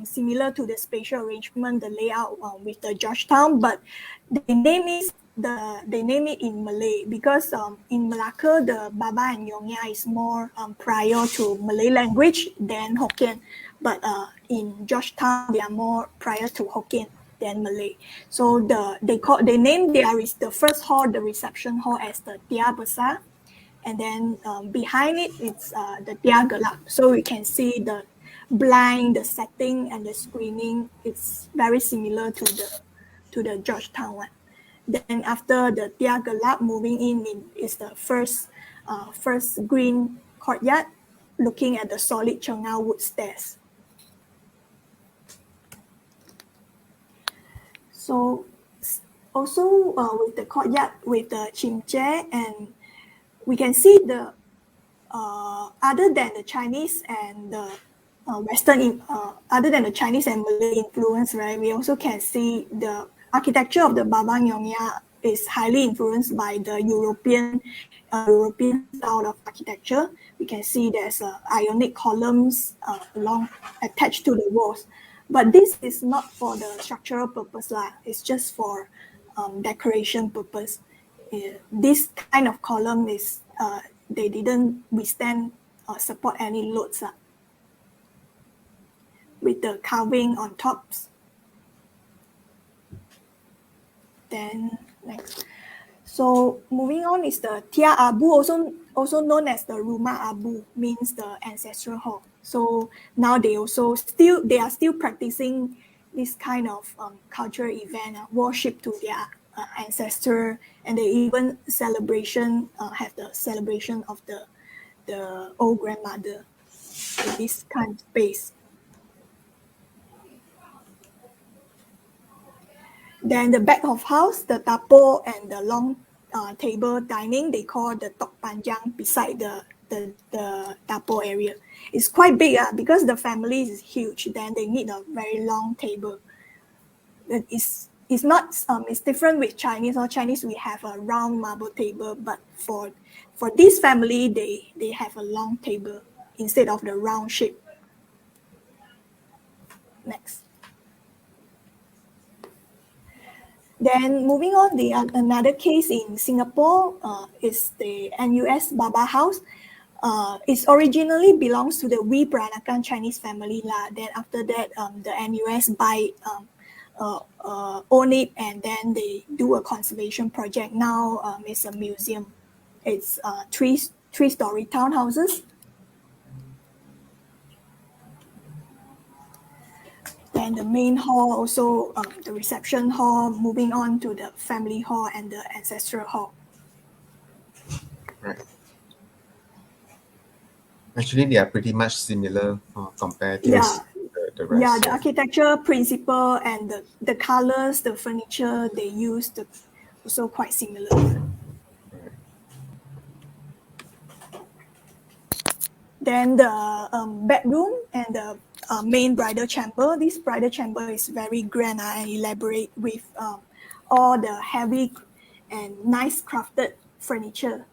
similar to the spatial arrangement, the layout with the Georgetown, but they name it in Malay because in Melaka, the Baba and Nyonya is more prior to Malay language than Hokkien, but in Georgetown, they are more prior to Hokkien than Malay. So they name the first hall, the reception hall, as the Tia Besar. And then behind it, it's the Tia Gelap. So we can see the blind, the setting, and the screening. It's very similar to the Georgetown one. Then after the Tia Gelap, moving in is the first green courtyard, looking at the solid Chengau wood stairs. So also with the courtyard, with the chimche, and we can see the other than the Chinese and the other than the Chinese and Malay influence, right? We also can see the architecture of the Baba Nyonya is highly influenced by the European style of architecture. We can see there's ionic columns attached to the walls, but this is not for the structural purpose lah. It's just for decoration purpose. This kind of column is they didn't withstand or support any loads with the carving on tops. Then next, so moving on is the Tia Abu, also known as the Rumah Abu, means the ancestral hall. So now they are still practicing this kind of cultural event, worship to their ancestor, and they even have the celebration of the old grandmother in this kind of space. Then the back of house, the tapo and the long table dining, they call the tok panjang beside the tapo area. It's quite big because the family is huge. Then they need a very long table. It's not it's different with Chinese. Or Chinese, we have a round marble table, but for this family, they have a long table instead of the round shape. Next. Then moving on, another case in Singapore is the NUS Baba House. It originally belongs to the Peranakan Chinese family lah. Then after that, the NUS own it, and then they do a conservation project. Now it's a museum. It's three-story townhouses. Then the main hall, also the reception hall, moving on to the family hall and the ancestral hall. Right. Actually, they are pretty much similar compared to the rest. Yeah, the architecture principle and the colors, the furniture they use, also quite similar. Then the bedroom and the main bridal chamber. This bridal chamber is very grand and elaborate with all the heavy and nice crafted furniture.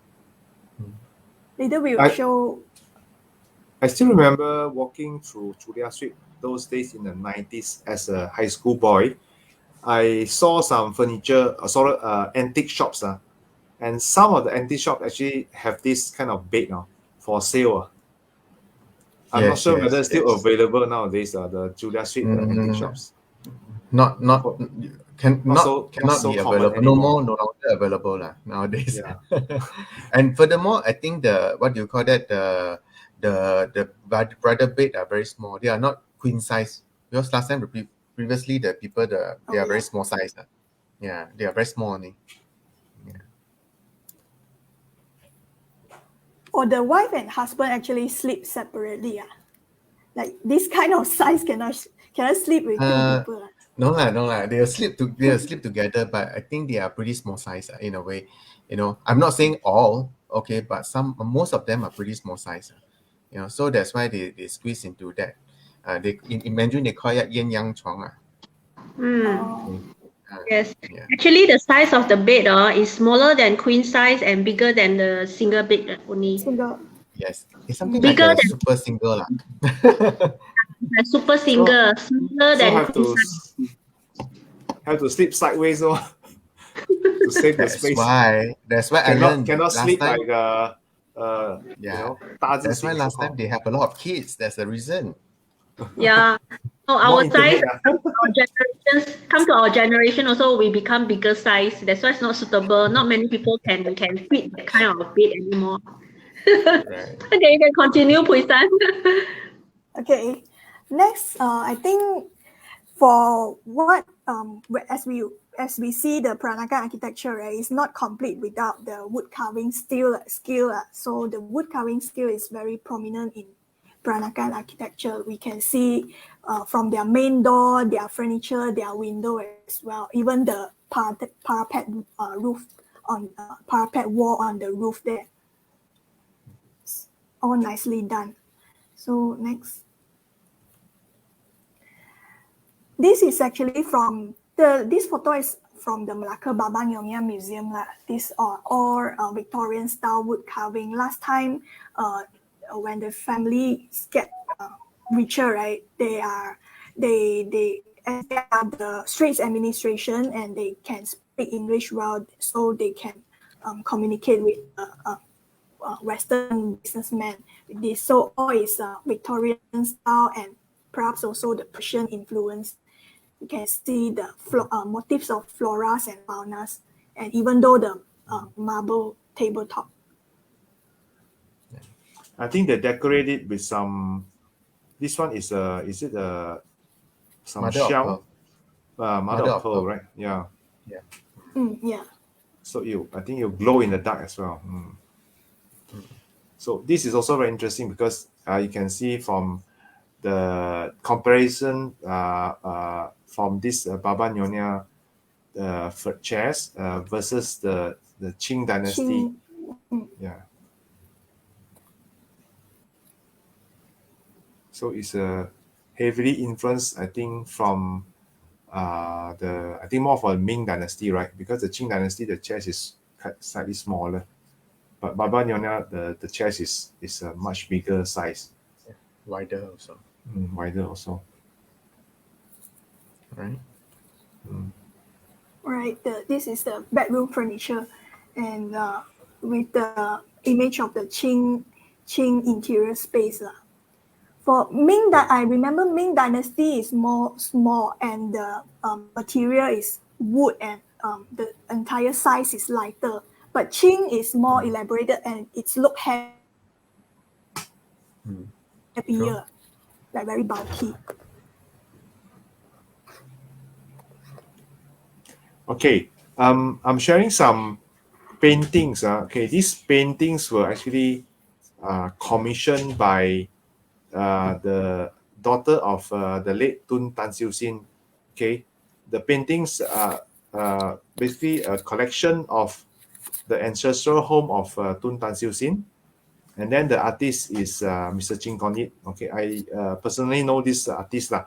Later we will show. I still remember walking through Chulia Street those days in the 90s as a high school boy. I saw some furniture, antique shops, and some of the antique shops actually have this kind of bed for sale. I'm not sure whether it's still available nowadays. The Julia Street antique shops. Cannot so be common available. anymore. No longer available nowadays. Yeah. And furthermore, I think the bridal bed are very small. They are not queen size, because last time previously the people they are very small size. Yeah, they are very small only. Yeah. Or the wife and husband actually sleep separately. Like this kind of size cannot sleep with two people. No lah. They'll sleep together, but I think they are pretty small size in a way. I'm not saying all, okay, but most of them are pretty small size. So that's why they squeeze into that. In Mandarin they call it yin yang chuang. Yes. Yeah. Actually, the size of the bed is smaller than queen size and bigger than the single bed only. Single. Yes. It's something Bigger like a than super single. a super single, smaller than queen size. Have to sleep sideways to save the space. That's why I learned cannot last sleep time, like that's why last time they have a lot of kids. That's the reason. Yeah. So our size come to our generation also, we become bigger size. That's why it's not suitable. Not many people can fit that kind of bed anymore. Right. Okay, you can continue, Puisan. Okay. Next, I think for what as we see the Peranakan architecture, right, is not complete without the wood carving skill. So the wood carving skill is very prominent in Peranakan architecture. We can see from their main door, their furniture, their window as well, even the parapet roof on parapet wall on the roof there. It's all nicely done. So next. This is actually this photo is from the Melaka Baba Nyonya Museum. These are all Victorian style wood carving. Last time, when the families get richer, right, they are the Straits administration, and they can speak English well, so they can communicate with Western businessmen with this. So all is Victorian style, and perhaps also the Persian influence. You can see the motifs of floras and faunas, and even though the marble tabletop. I think they decorate it with some. This one is it some Mother shell? of Mother of pearl, right? Yeah. Yeah. Yeah. So I think it'll glow in the dark as well. So this is also very interesting because you can see from the comparison from this Baba Nyonya chairs versus the Qing dynasty. Yeah. So it's heavily influenced, I think, from I think more for the Ming dynasty, right? Because the Qing dynasty, the chairs is slightly smaller, but Baba Nyonya, the chairs is a much bigger size. Wider also. Wider also. Right. Right. This is the bedroom furniture, and with the image of the Qing interior space. For Ming, I remember Ming dynasty is more small, and the material is wood, and the entire size is lighter. But Qing is more elaborated, and its look heavier, like very bulky. Okay, I'm sharing some paintings. Okay, these paintings were actually commissioned by the daughter of the late Tun Tan Siew Sin. Okay, the paintings are basically a collection of the ancestral home of Tun Tan Siew Sin, and then the artist is Mr. Ching Kon Yit. Okay, I personally know this artist lah,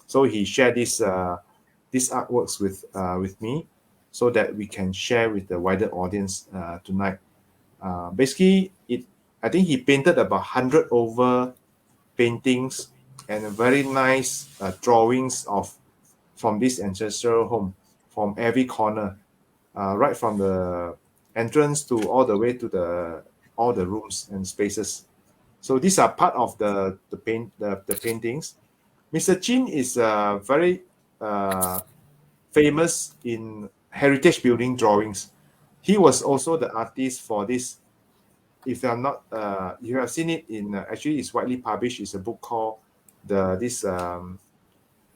so he shared these artworks with me, so that we can share with the wider audience tonight. Basically, I think he painted about 100 over paintings and very nice drawings from this ancestral home from every corner, right from the entrance to all the way to all the rooms and spaces. So these are part of the paintings. Mr. Chin is very famous in heritage building drawings. He was also the artist for this. If I'm not, you have seen it in actually it's widely published. It's a book called this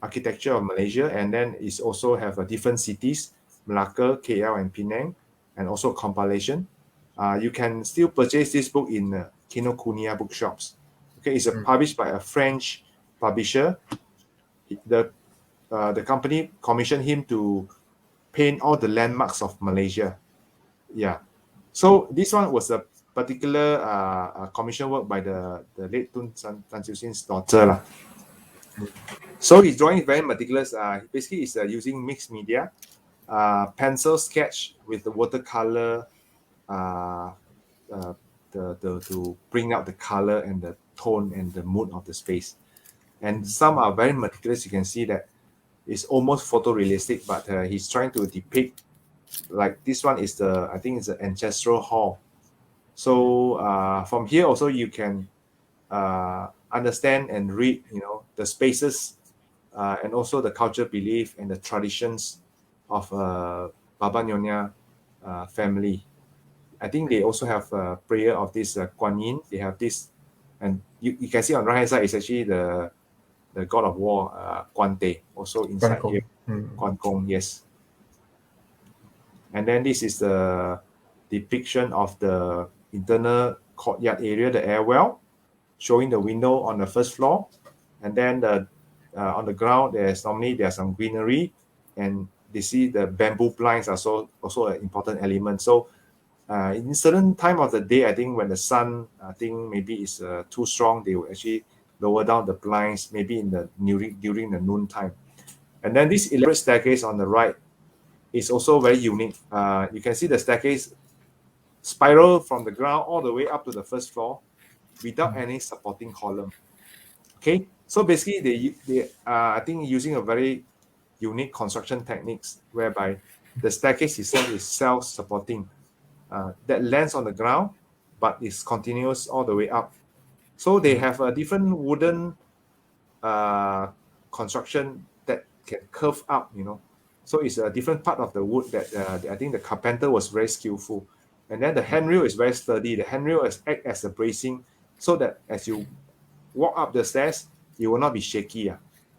Architecture of Malaysia, and then it's also have different cities, Melaka, KL, and Penang, and also compilation. You can still purchase this book in Kinokuniya bookshops. Okay, it's published by a French publisher. The company commissioned him to paint all the landmarks of Malaysia. Yeah, so this one was a particular commission work by the late Tun Tan Siew Sin's daughter lah. So his drawing is very meticulous. Basically, it's using mixed media, pencil sketch with the watercolor, to bring out the color and the tone and the mood of the space. And some are very meticulous. You can see that it's almost photorealistic, but he's trying to depict, like this one is I think it's an ancestral hall. So from here also you can understand and read, the spaces and also the cultural belief and the traditions of Baba Nyonya family. I think they also have a prayer of this Guan Yin. They have this, and you can see on the right hand side is actually the god of war, Guan Te, also inside here. Guan Gong, yes. And then this is the depiction of the internal courtyard area, the airwell, showing the window on the first floor. And then on the ground, there's some greenery, and they see the bamboo blinds are also an important element. So in certain time of the day, I think when the sun, I think maybe is too strong, they will actually lower down the blinds, maybe during the noon time. And then this elaborate staircase on the right is also very unique. You can see the staircase spiral from the ground all the way up to the first floor without any supporting column. Okay, so basically they I think using a very unique construction techniques whereby the staircase itself is self-supporting, that lands on the ground but is continuous all the way up. So they have a different wooden construction that can curve up, so it's a different part of the wood that I think the carpenter was very skillful. And then the handrail is very sturdy. The handrail acts as a bracing, so that as you walk up the stairs, you will not be shaky.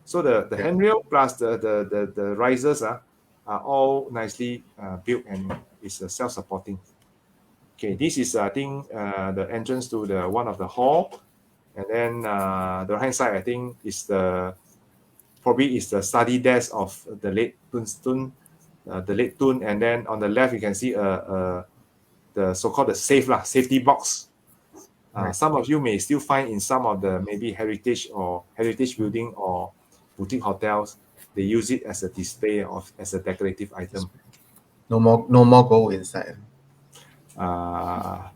So the handrail plus the risers are all nicely built and is self-supporting. Okay, this is I think the entrance to the one of the hall, and then the right hand side I think is probably is the study desk of the late Tun, and then on the left you can see the so-called the safety box. Some of you may still find in some of the maybe heritage building or boutique hotels, they use it as a display as a decorative item. No more gold inside. I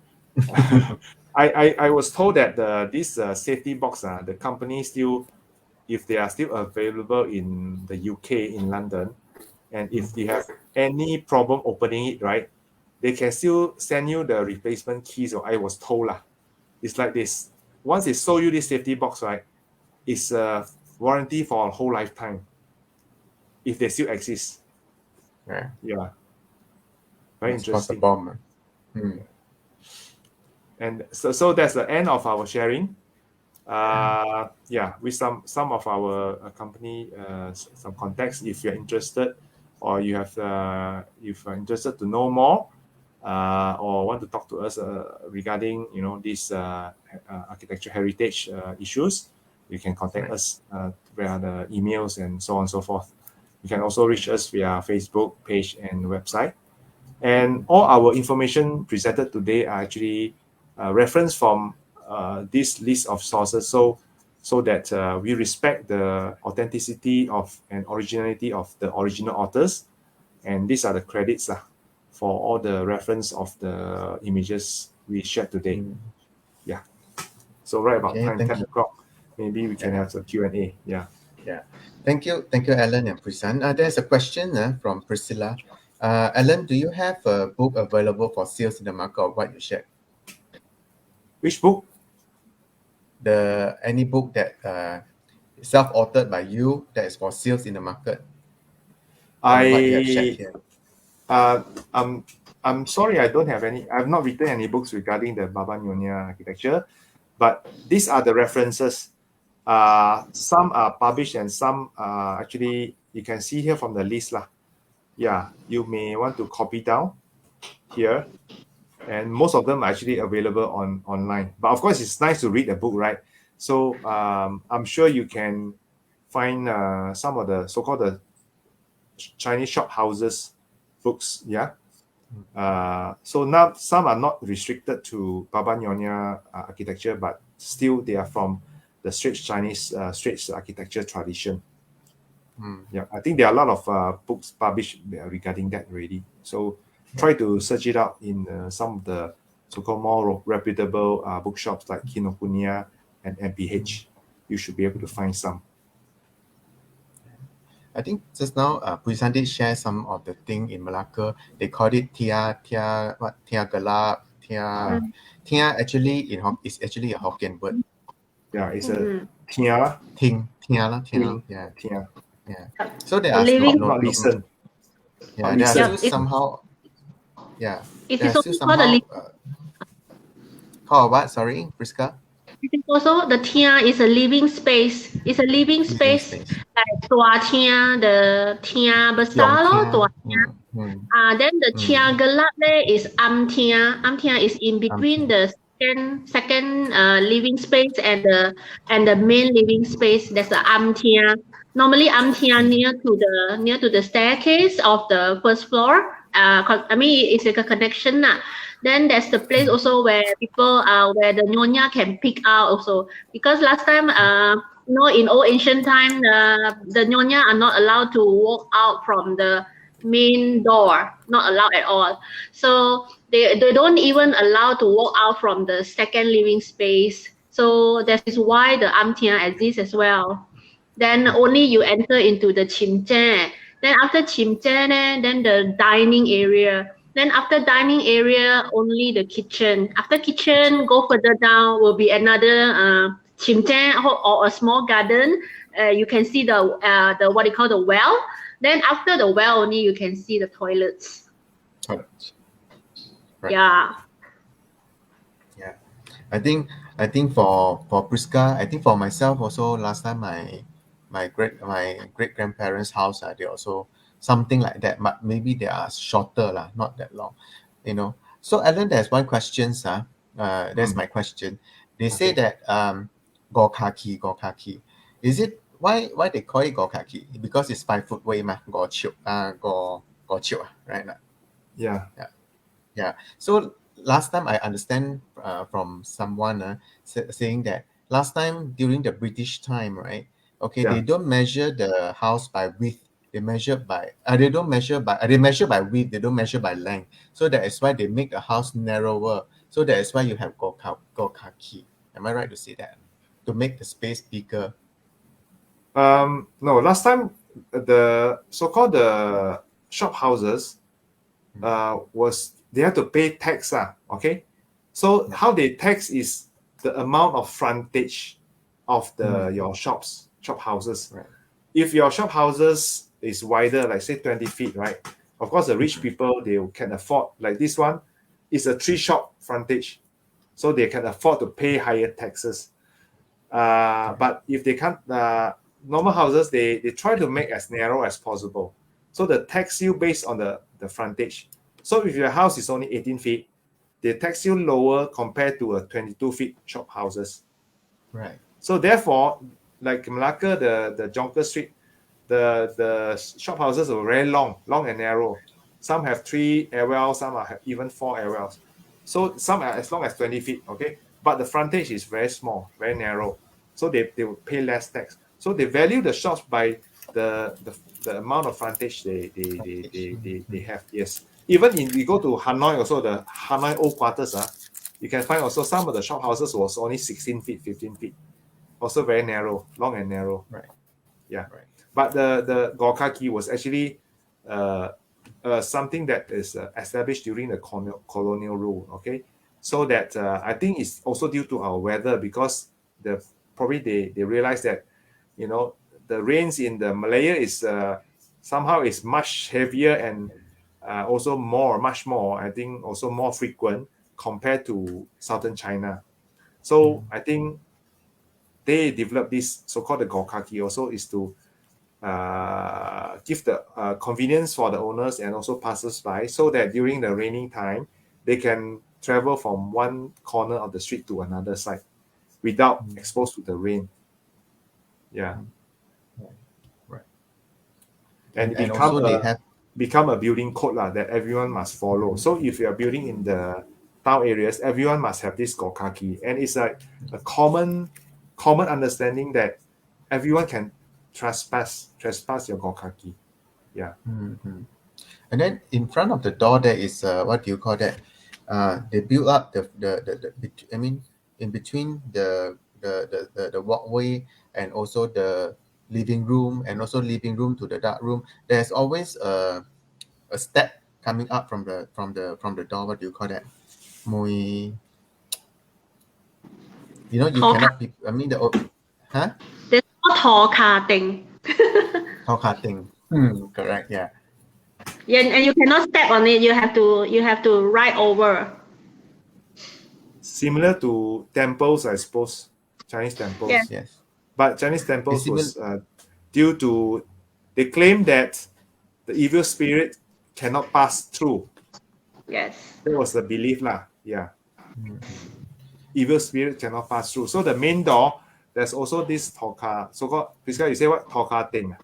was told that this safety box, the company still, if they are still available in the UK, in London, and if they have any problem opening it, right, they can still send you the replacement keys. Or I was told it's like this. Once they sold you this safety box, right, it's a warranty for a whole lifetime if they still exist. Yeah. Very interesting. And so that's the end of our sharing. With some of our company, some context. If you're interested, or you have if you're interested to know more, or want to talk to us regarding these architecture heritage issues, you can contact us via the emails and so on and so forth. You can also reach us via Facebook page and website. And all our information presented today are actually referenced from this list of sources, so that we respect the authenticity of and originality of the original authors, and these are the credits for all the reference of the images we shared today. So right about time 10 o'clock, maybe we can have the Q&A. Thank you, Alan and Prisca. There's a question from Priscilla. Alan, do you have a book available for sales in the market of what you shared? Which book? any book that self-authored by you that is for sales in the market? What you have shared here. I'm sorry, I don't have any. I've not written any books regarding the Baba Nyonya architecture, but these are the references. Some are published and some actually you can see here from the list lah. Yeah, you may want to copy down here, and most of them are actually available online. But of course, it's nice to read a book, right? So I'm sure you can find some of the so-called the Chinese shop houses books. Yeah. So now some are not restricted to Baba Nyonya architecture, but still they are from the Straits Chinese Straits architecture tradition. Yeah, I think there are a lot of books published regarding that already. So try to search it out in some of the so-called more reputable bookshops like Kinokuniya and MPH. You should be able to find some. I think just now Prisca did share some of the thing in Malacca. They called it tia galap, tia actually is actually a Hokkien word. Yeah, it's a tia. Ting, yeah. Tia. Yeah. So there are not listen. Yeah, there are still somehow. Yeah. It is still somehow called what? Sorry, Prisca? It is also the tia is a living space. It's a living space. Like tua tia, the tia besar lo, tua tia. Then the tia gelap there is tia. Tia is in between the second living space and the main living space. There's a tia. Normally tia near to the staircase of the first floor. I mean it's like a connection now. Then there's the place also where people where the nyonya can pick out also, because last time in old ancient time the nyonya are not allowed to walk out from the main door, not allowed at all. So they don't even allow to walk out from the second living space. So that is why the amtia exists as well. Then only you enter into the chimche. Then after chimche, then the dining area. Then after dining area, only the kitchen. After kitchen, go further down will be another chimche or a small garden. You can see the what you call the well. Then after the well, only you can see the toilets. Right. Yeah. Yeah. I think for Prisca, I think for myself also, last time my great grandparents' house, they also something like that, but maybe they are shorter lah, not that long, So Alan, there's one question, that's my question. They say that Gorkaki. Is it why they call it Gorkaki? Because it's 5 foot way, right? Yeah. So last time I understand from someone saying that last time during the British time, right? Okay, they don't measure the house by width. They measure by they measure by width. They don't measure by length. So that is why they make the house narrower. So that is why you have Gorkaki. Am I right to say that? To make the space bigger. No, last time the so-called the shop houses was they have to pay tax. Okay, so how they tax is the amount of frontage of your shop houses. Right. If your shop houses is wider, like say 20 feet, right? Of course, the rich people, they can afford, like this one is a 3-shop frontage. So they can afford to pay higher taxes. But if they can't, normal houses, they try to make as narrow as possible. So they tax you based on the frontage. So if your house is only 18 feet, they tax you lower compared to a 22-feet shop houses. Right. So therefore, like Melaka, the Jonker Street, the shop houses are very long and narrow. Some have 3 airwells, some have even 4 airwells. So some are as long as 20 feet, okay? But the frontage is very small, very narrow. So they will pay less tax. So they value the shops by the amount of frontage they have. Yes. Even if we go to Hanoi, also the Hanoi old quarters, you can find also some of the shop houses was only 16 feet, 15 feet. Also very narrow, long and narrow. Right. Yeah. Right. But the Gorkaki was actually something that is established during the colonial rule. Okay. So that I think it's also due to our weather, because probably they realize that, you know, the rains in the Malaya is somehow is much heavier and also much more, I think, also more frequent compared to southern China. So I think they developed this so-called the Gokaki also is to give the convenience for the owners and also passers-by, so that during the raining time, they can travel from one corner of the street to another side without exposed to the rain. Yeah. Right. And And also they have become a building code that everyone must follow. So if you are building in the town areas, everyone must have this Gokaki. And it's like a common understanding that everyone can trespass your Gokaki. Yeah. Mhm. And then in front of the door there is what do you call that? They build up I mean, in between the walkway and also the living room, and also living room to the dark room. There's always a step coming up from the door. What do you call that? Mui, you know, you Tall cannot be. I mean huh? There's no tall thing. How cutting? Correct. Yeah. Yeah, and you cannot step on it. You have to ride over. Similar to temples, I suppose, Chinese temples. Yeah. Yes. But Chinese temples It's was due to, they claim that the evil spirit cannot pass through. Yes. That was the belief lah. Yeah. Mhm. Evil spirit cannot pass through. So the main door, there's also this toka, so-called, Prisca, you say what? Toka thing.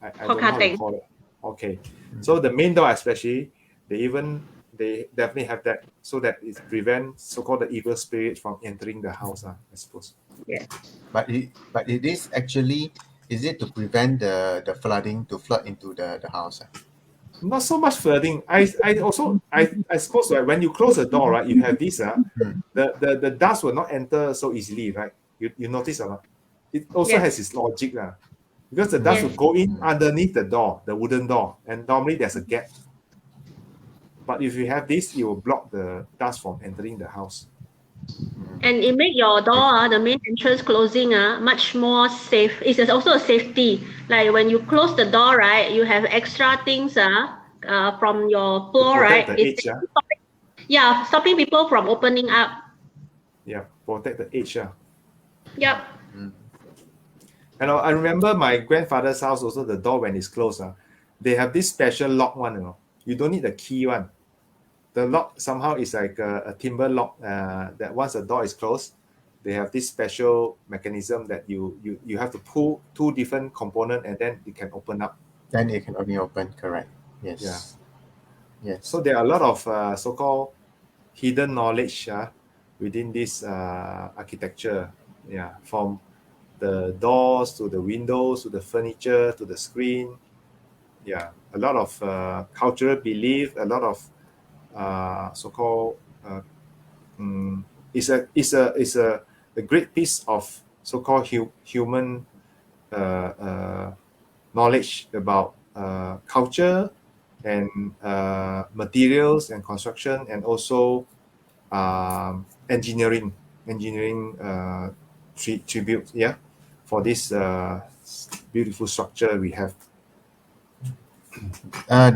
I don't know how to call it. Okay. So the main door especially, they definitely have that, so that it prevents so-called the evil spirit from entering the house, I suppose. Yeah. But it is actually, is it to prevent the flooding to flood into the house? Not so much flooding. I suppose that when you close the door, right, you have this the dust will not enter so easily, right? You notice or not? It also has its logic, because the dust will go in underneath the door, the wooden door, and normally there's a gap. But if you have this, it will block the dust from entering the house. And it make your door, the main entrance closing, much more safe. It's also a safety. Like when you close the door, right, you have extra things from your floor, right? The edge, stopping people from opening up. Yeah, protect the edge. Yep. And I remember my grandfather's house also, the door when it's closed, they have this special lock one, you don't need the key one. The lock somehow is like a timber lock that once the door is closed, they have this special mechanism that you have to pull two different components and then it can open up. Then it can only open, correct. Yes. Yeah. Yes. So there are a lot of so-called hidden knowledge within this architecture. Yeah, from the doors to the windows to the furniture to the screen. Yeah, a lot of cultural belief, a lot of so-called it's a great piece of so-called human knowledge about culture and materials and construction, and also engineering tribute, for this beautiful structure we have.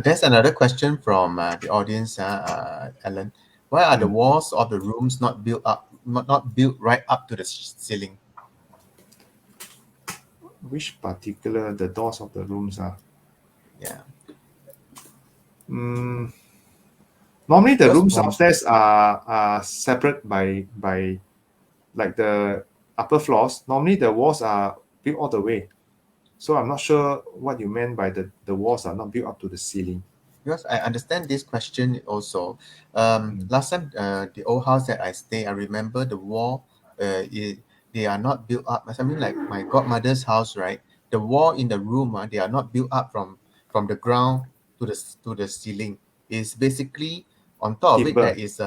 There's another question from the audience, Alan. Why are the walls of the rooms not built right up to the ceiling? Which particular, the doors of the rooms are? Yeah. Normally the rooms upstairs are separate by like the upper floors. Normally the walls are built all the way. So I'm not sure what you meant by the walls are not built up to the ceiling. Because I understand this question also. Last time, the old house that I stay, I remember the wall, they are not built up. Something like my godmother's house, right? The wall in the room, they are not built up from the ground to the ceiling. It's basically on top Timber. of it there is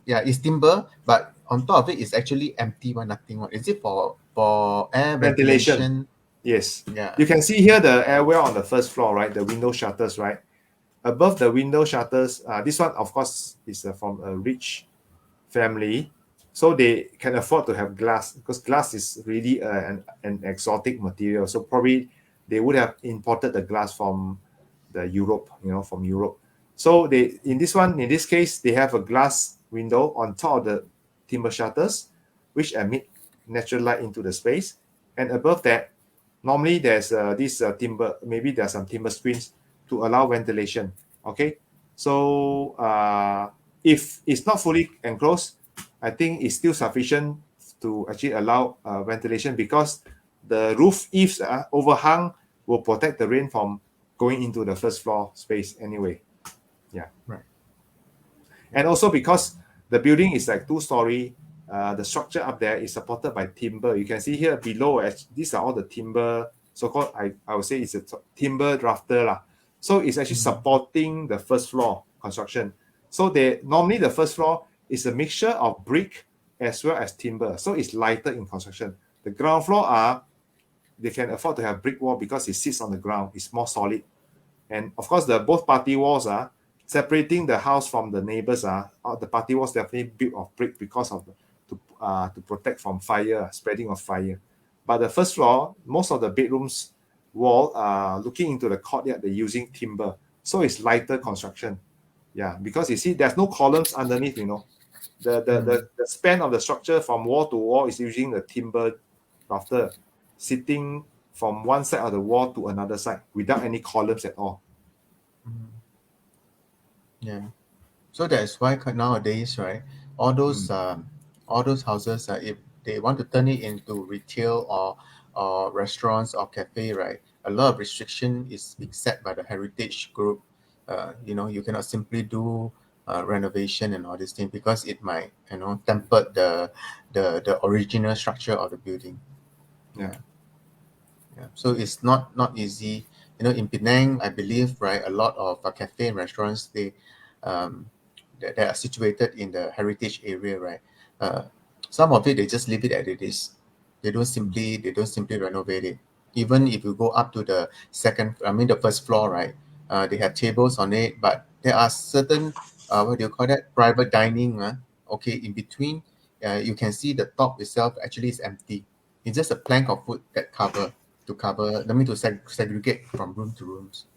it's timber, but on top of it is actually empty one, nothing one. Is it for air ventilation? Yes. Yeah. You can see here the airway on the first floor, right? The window shutters, right? Above the window shutters, this one, of course, is from a rich family. So they can afford to have glass because glass is really an exotic material. So probably they would have imported the glass from Europe. So in this case, they have a glass window on top of the timber shutters, which emit natural light into the space. And above that, normally there's this timber, maybe there's some timber screens to allow ventilation. Okay, so if it's not fully enclosed, I think it's still sufficient to actually allow ventilation because the roof eaves overhang will protect the rain from going into the first floor space anyway. Yeah. Right. And also because the building is like 2-story, the structure up there is supported by timber. You can see here below, these are all the timber, so-called, I would say it's a timber rafter lah. So it's actually supporting the first floor construction. So normally the first floor is a mixture of brick as well as timber. So it's lighter in construction. The ground floor they can afford to have brick wall because it sits on the ground. It's more solid. And of course, the both party walls are separating the house from the neighbors. The party walls definitely built of brick because of to protect from fire, spreading of fire. But the first floor, most of the bedrooms wall looking into the courtyard, they're using timber. So it's lighter construction. Yeah, because you see, there's no columns underneath, The span of the structure from wall to wall is using the timber rafter sitting from one side of the wall to another side without any columns at all. Yeah. So that's why nowadays, right, all those houses, if they want to turn it into retail or restaurants or cafe, right, a lot of restriction is being set by the heritage group. You cannot simply do renovation and all these things because it might, temper the original structure of the building. Yeah. So it's not easy. In Penang, I believe, right, a lot of cafe and restaurants, they are situated in the heritage area, right? Some of it they just leave it as it is. They don't simply renovate it. Even if you go up to the the first floor, right? They have tables on it, but there are certain what do you call that? Private dining. Okay, in between, you can see the top itself actually is empty. It's just a plank of wood that to segregate from room to rooms.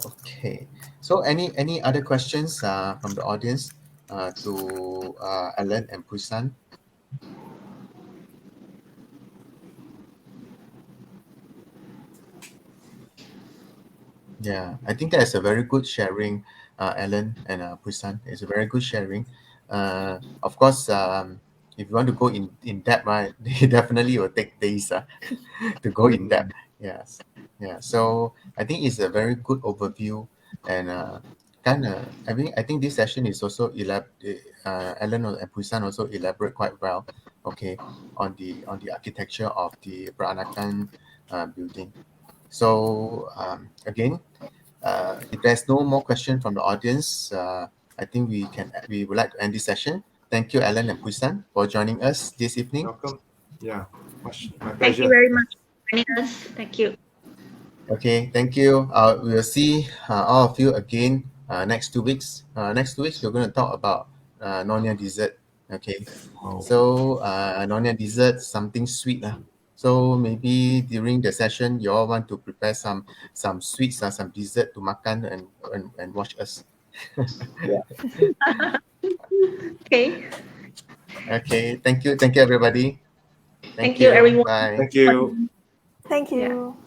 Okay. So any other questions from the audience to Alan and Pusan? Yeah, I think that's a very good sharing, Alan and Pusan. It's a very good sharing. Of course, if you want to go in depth, right, they definitely will take days to go in depth. Yes. Yeah. So I think it's a very good overview, and I think this session is also Alan and Pusan also elaborate quite well. Okay, on the architecture of the Peranakan building. So again, if there's no more question from the audience, I think we would like to end this session. Thank you, Alan and Pusan, for joining us this evening. Welcome. Yeah, my pleasure. Thank you very much for joining us. Thank you. Okay, thank you. We'll see all of you again next 2 weeks. Next 2 weeks, we're going to talk about Nyonya dessert. Okay, so Nyonya dessert, something sweet. So maybe during the session, you all want to prepare some sweets, some dessert to makan and watch us. Okay. Okay, thank you everybody. Thank you everyone. Bye. Thank you. Thank you. Yeah.